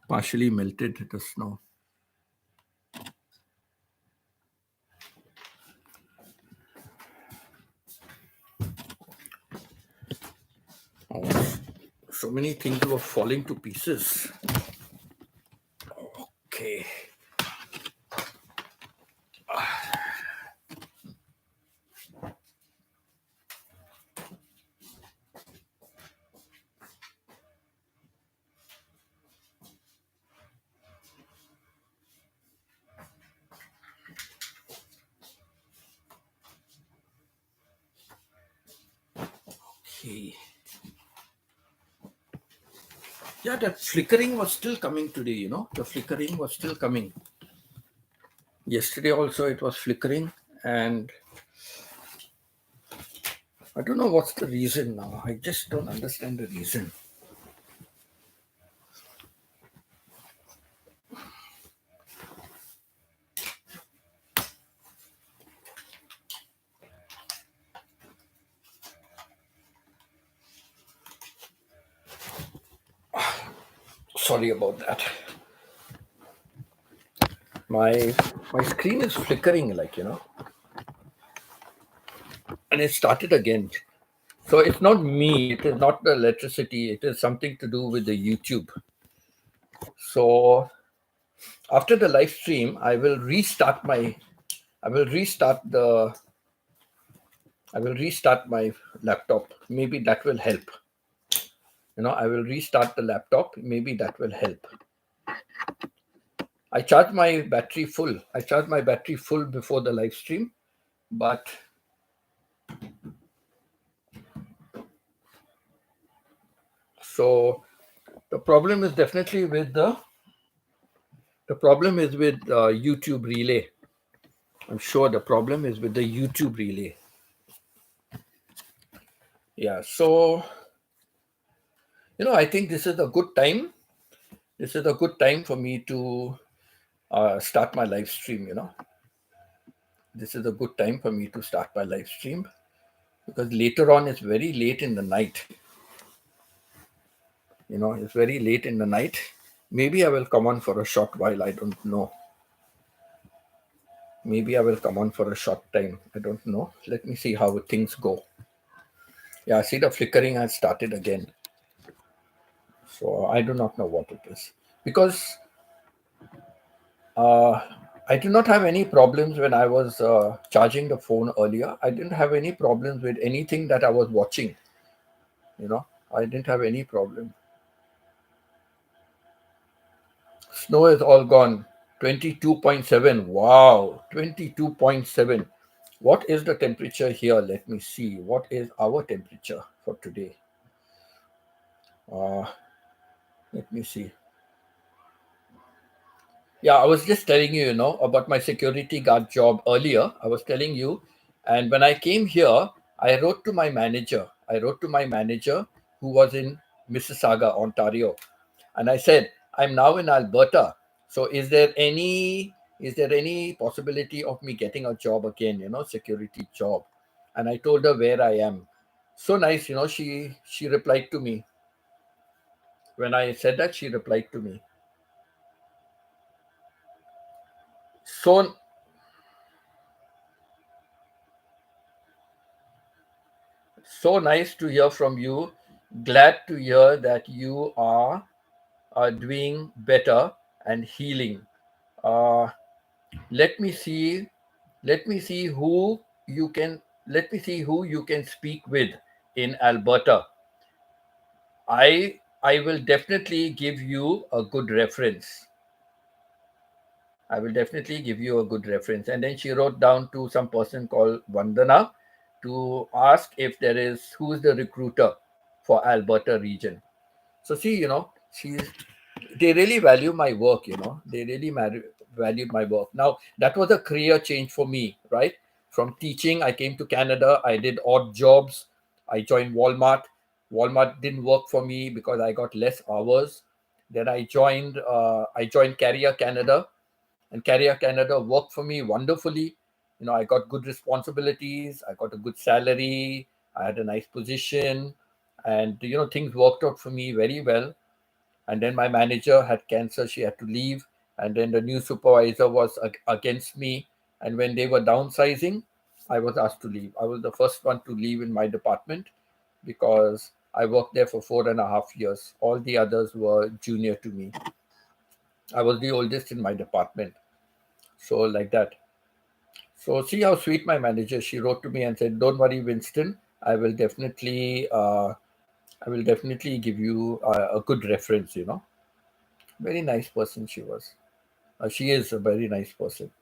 S1: Partially melted, the snow. Oh, so many things were falling to pieces. Okay. Okay. Yeah, that flickering was still coming today, you know. The flickering was still coming. Yesterday also it was flickering, and I don't know what's the reason now. I just don't understand the reason. Sorry about that. My my screen is flickering, like, you know, and it started again. So it's not me. It is not the electricity. It is something to do with the YouTube. So after the live stream, I will restart my. I will restart the. I will restart my laptop. Maybe that will help. You know, I will restart the laptop. Maybe that will help. I charged my battery full. I charged my battery full before the live stream, but so the problem is definitely with the problem is with YouTube relay. I'm sure the problem is with the YouTube relay. Yeah, so I think this is a good time. This is a good time for me to start my live stream. This is a good time for me to start my live stream because later on it's very late in the night. It's very late in the night. Maybe I will come on for a short while. I don't know. Maybe I will come on for a short time. I don't know. Let me see how things go. Yeah, see the flickering has started again. So I do not know what it is. Because I did not have any problems when I was charging the phone earlier. I didn't have any problems with anything that I was watching. I didn't have any problem. Snow is all gone. 22.7. Wow. 22.7. What is the temperature here? Let me see. What is our temperature for today? Uh, Let me see. Yeah, I was just telling you, about my security guard job earlier. I was telling you, and when I came here, I wrote to my manager. I wrote to my manager who was in Mississauga, Ontario, and I said, "I'm now in Alberta. So is there any possibility of me getting a job again? Security job?" And I told her where I am. So nice, she replied to me when I said that. She replied to me. So So nice to hear from you. Glad to hear that you are doing better and healing. Uh, let me see. Let me see who you can. Let me see who you can speak with in Alberta. I will definitely give you a good reference. I will definitely give you a good reference. And then she wrote down to some person called Vandana to ask if there is who's the recruiter for Alberta region. So see, they really value my work. They really valued my work. Now that was a career change for me, right? From teaching, I came to Canada. I did odd jobs. I joined Walmart. Walmart didn't work for me because I got less hours. Then I joined Carrier Canada, and Carrier Canada worked for me wonderfully. I got good responsibilities. I got a good salary. I had a nice position, and things worked out for me very well. And then my manager had cancer; she had to leave. And then the new supervisor was against me. And when they were downsizing, I was asked to leave. I was the first one to leave in my department because I worked there for 4.5 years. All the others were junior to me. I was the oldest in my department. So like that. So see how sweet my manager. She wrote to me and said, "Don't worry, Winston. I will definitely, I will definitely give you a good reference." Very nice person she was. She is a very nice person.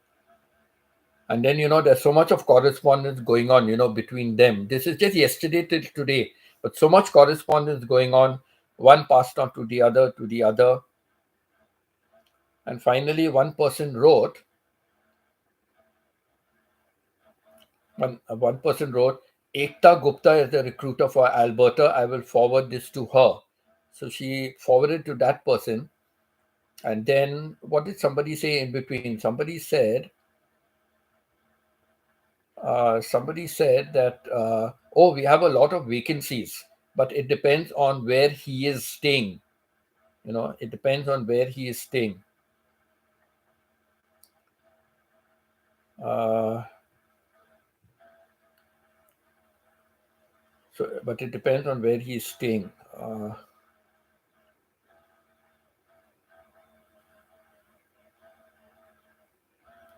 S1: And then there's so much of correspondence going on, between them. This is just yesterday till today, but so much correspondence going on. One passed on to the other, and finally, one person wrote, Ekta Gupta is the recruiter for Alberta. I will forward this to her. So she forwarded to that person. And then what did somebody say in between? Somebody said that, oh, we have a lot of vacancies, but it depends on where he is staying. It depends on where he is staying. Uh, but it depends on where he is staying.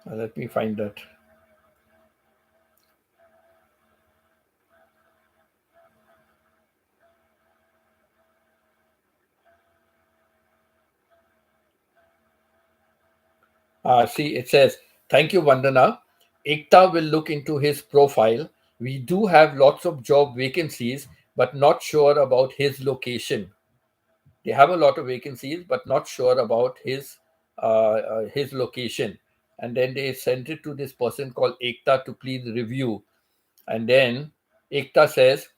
S1: Let me find that. See, it says, "Thank you, Vandana. Ekta will look into his profile. We do have lots of job vacancies, but not sure about his location. They have a lot of vacancies, but not sure about his location." And then they sent it to this person called Ekta to please review. And then Ekta says,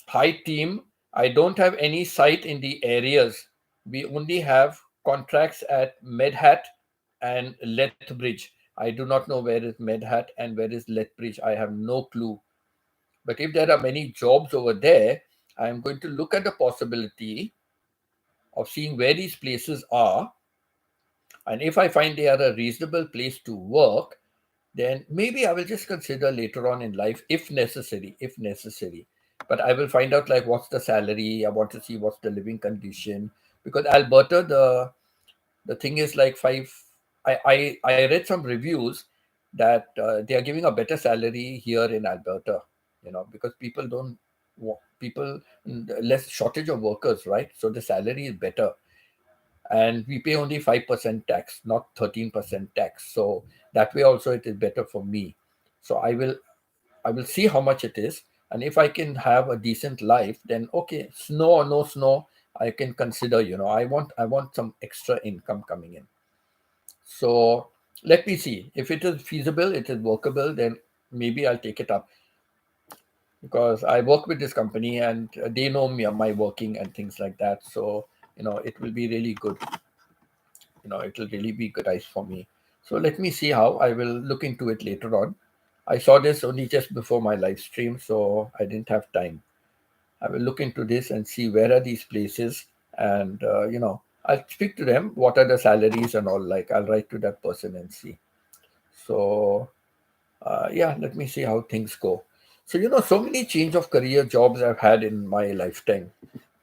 S1: "Hi team, I don't have any site in the areas. We only have contracts at Medhat and Lethbridge. I do not know where is Medhat and where is Lethbridge. I have no clue. But if there are many jobs over there, I am going to look at the possibility of seeing where these places are. And if I find they are a reasonable place to work, then maybe I will just consider later on in life, if necessary, if necessary. But I will find out like what's the salary. I want to see what's the living condition, because Alberta, the thing is like five. I read some reviews that they are giving a better salary here in Alberta. Because people less shortage of workers, right? So the salary is better, and we pay only 5% tax, not 13% tax. So that way also it is better for me. So I will see how much it is, and if I can have a decent life, then okay, snow or no snow, I can consider. I want some extra income coming in. So let me see if it is feasible, it is workable, then maybe I'll take it up, because I work with this company and they know me, my working and things like that. So it will be really good. It will really be good eyes for me. So let me see how I will look into it later on. I saw this only just before my live stream, so I didn't have time. I will look into this and see where are these places, and I'll speak to them. What are the salaries and all? Like I'll write to that person and see. So yeah, let me see how things go. So so many change of career jobs I've had in my lifetime.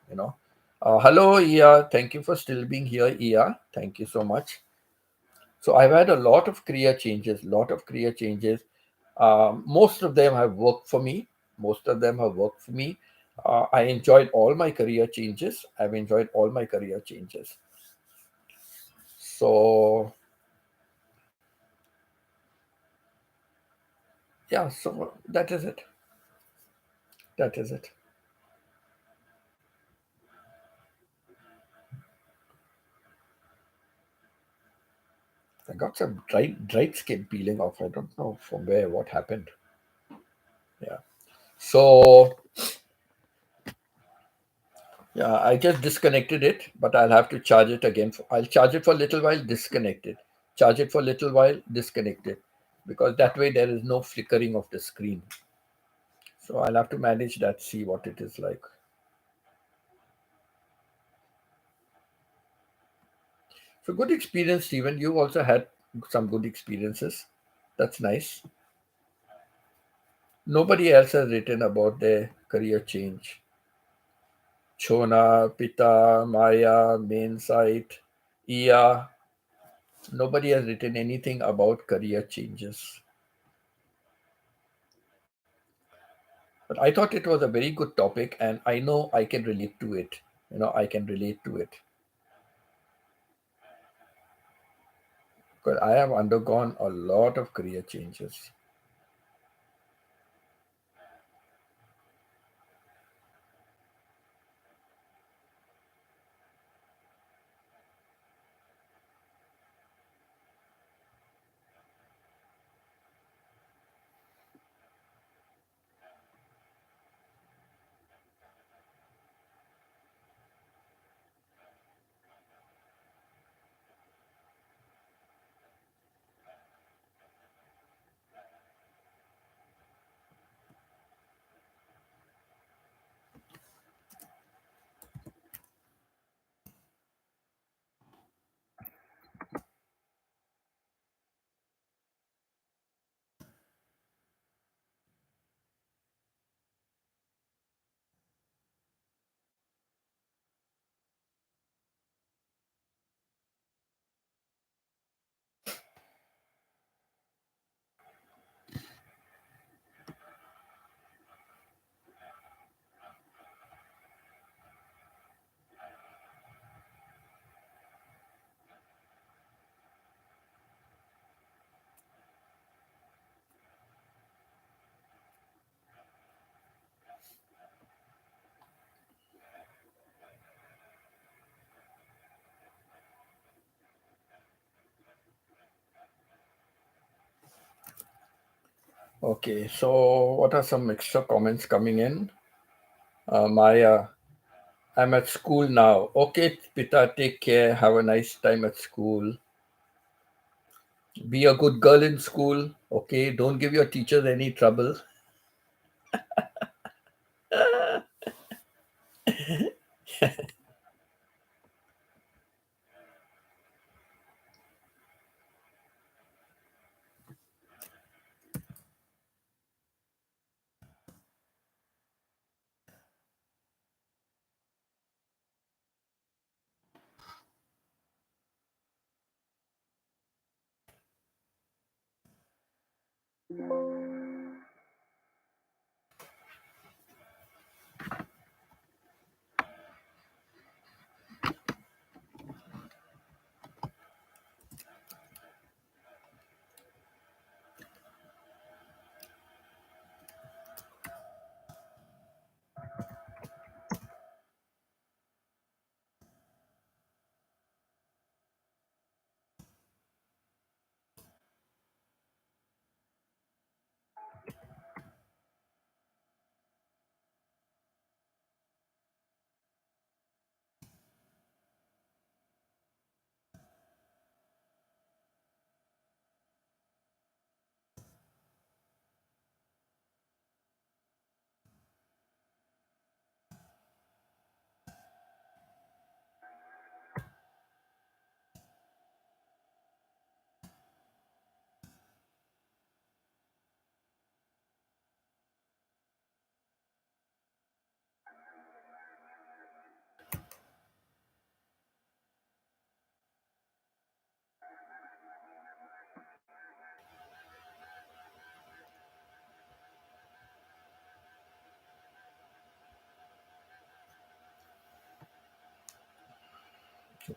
S1: You know. Hello, Ia. Thank you for still being here, Ia. Thank you so much. So I've had a lot of career changes, lot of career changes. Most of them have worked for me. Most of them have worked for me. I enjoyed all my career changes. I've enjoyed all my career changes. So yeah, so that is it. That is it. I got some dried skin peeling off. I don't know from where, what happened. Yeah. So yeah, I just disconnected it, but I'll have to charge it again. I'll charge it for a little while, disconnect it. Charge it for a little while, disconnect it. Because that way there is no flickering of the screen. So I'll have to manage that, see what it is like. So good experience, Stephen. You've also had some good experiences. That's nice. Nobody else has written about their career change. Chona, Pita, Maya, main site, Iya. Nobody has written anything about career changes. But I thought it was a very good topic, and I know I can relate to it. I can relate to it because I have undergone a lot of career changes. Okay, so what are some extra comments coming in? Maya, I'm at school now. Okay, Pita, take care. Have a nice time at school. Be a good girl in school. Okay, don't give your teachers any trouble.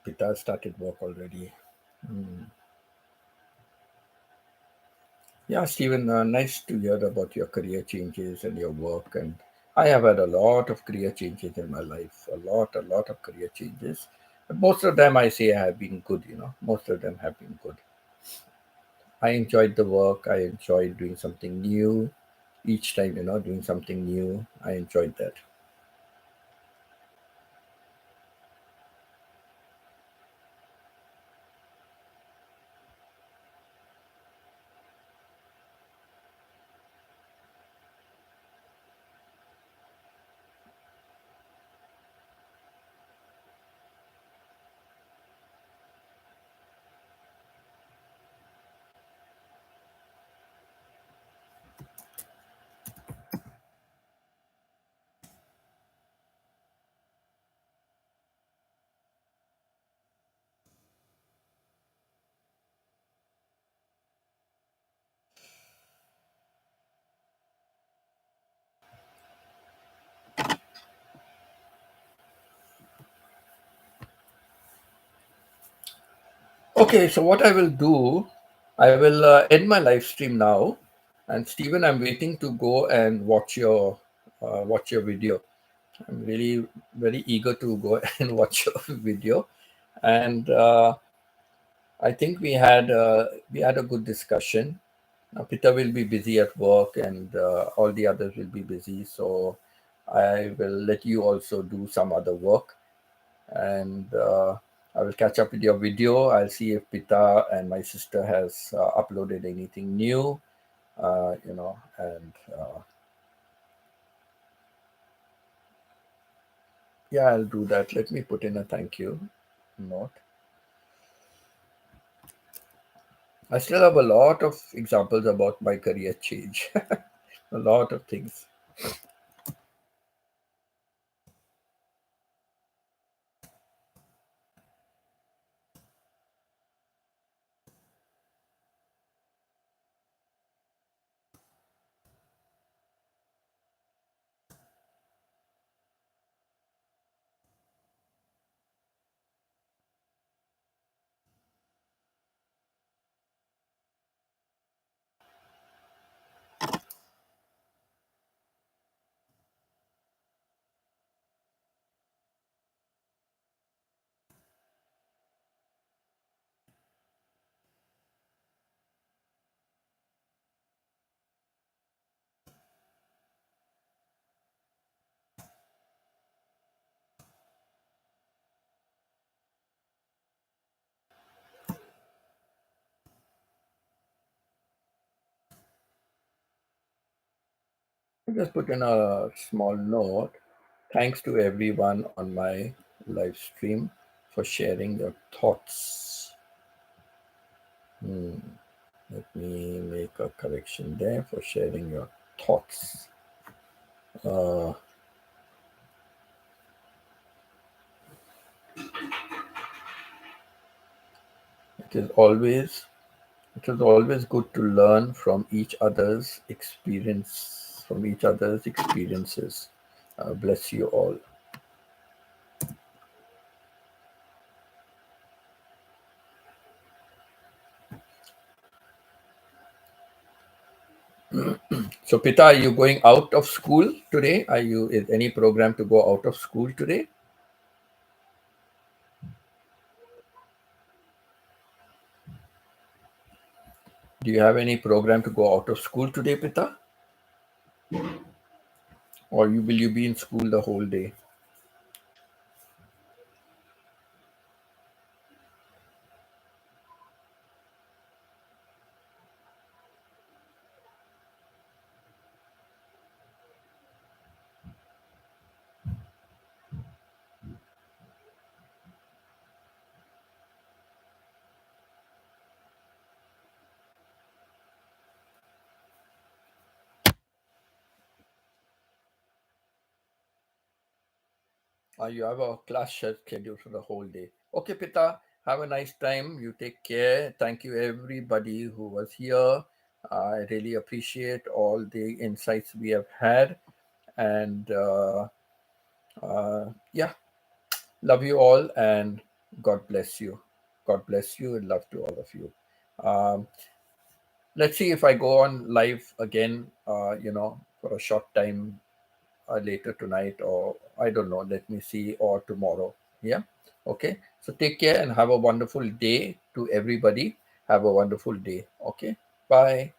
S1: Pita started work already. Hmm. Yeah, Stephen, nice to hear about your career changes and your work. And I have had a lot of career changes in my life, a lot of career changes. But most of them I say have been good, most of them have been good. I enjoyed the work. I enjoyed doing something new each time, doing something new. I enjoyed that. Okay, so what I will do, I will end my live stream now. And Stephen, I'm waiting to go and watch your video. I'm really very eager to go and watch your video. And I think we had a good discussion. Now, Peter will be busy at work, and all the others will be busy. So I will let you also do some other work, and I will catch up with your video. I'll see if Pita and my sister has uploaded anything new, and yeah, I'll do that. Let me put in a thank you note. I still have a lot of examples about my career change, a lot of things. I just put in a small note. Thanks to everyone on my live stream for sharing your thoughts. Hmm. Let me make a correction there for sharing your thoughts. Uh, it is always it is always good to learn from each other's experiences. Bless you all. So, Pita, are you going out of school today? Is any program to go out of school today? Do you have any program to go out of school today, Pita? Or will you be in school the whole day? You have a class schedule for the whole day. Okay, Pita, have a nice time. You take care. Thank you, everybody who was here. I really appreciate all the insights we have had. And yeah, love you all. And God bless you. God bless you, and love to all of you. Um, let's see if I go on live again, for a short time later tonight, or I don't know. Let me see, or tomorrow. Yeah. Okay. So take care and have a wonderful day to everybody. Have a wonderful day. Okay. Bye.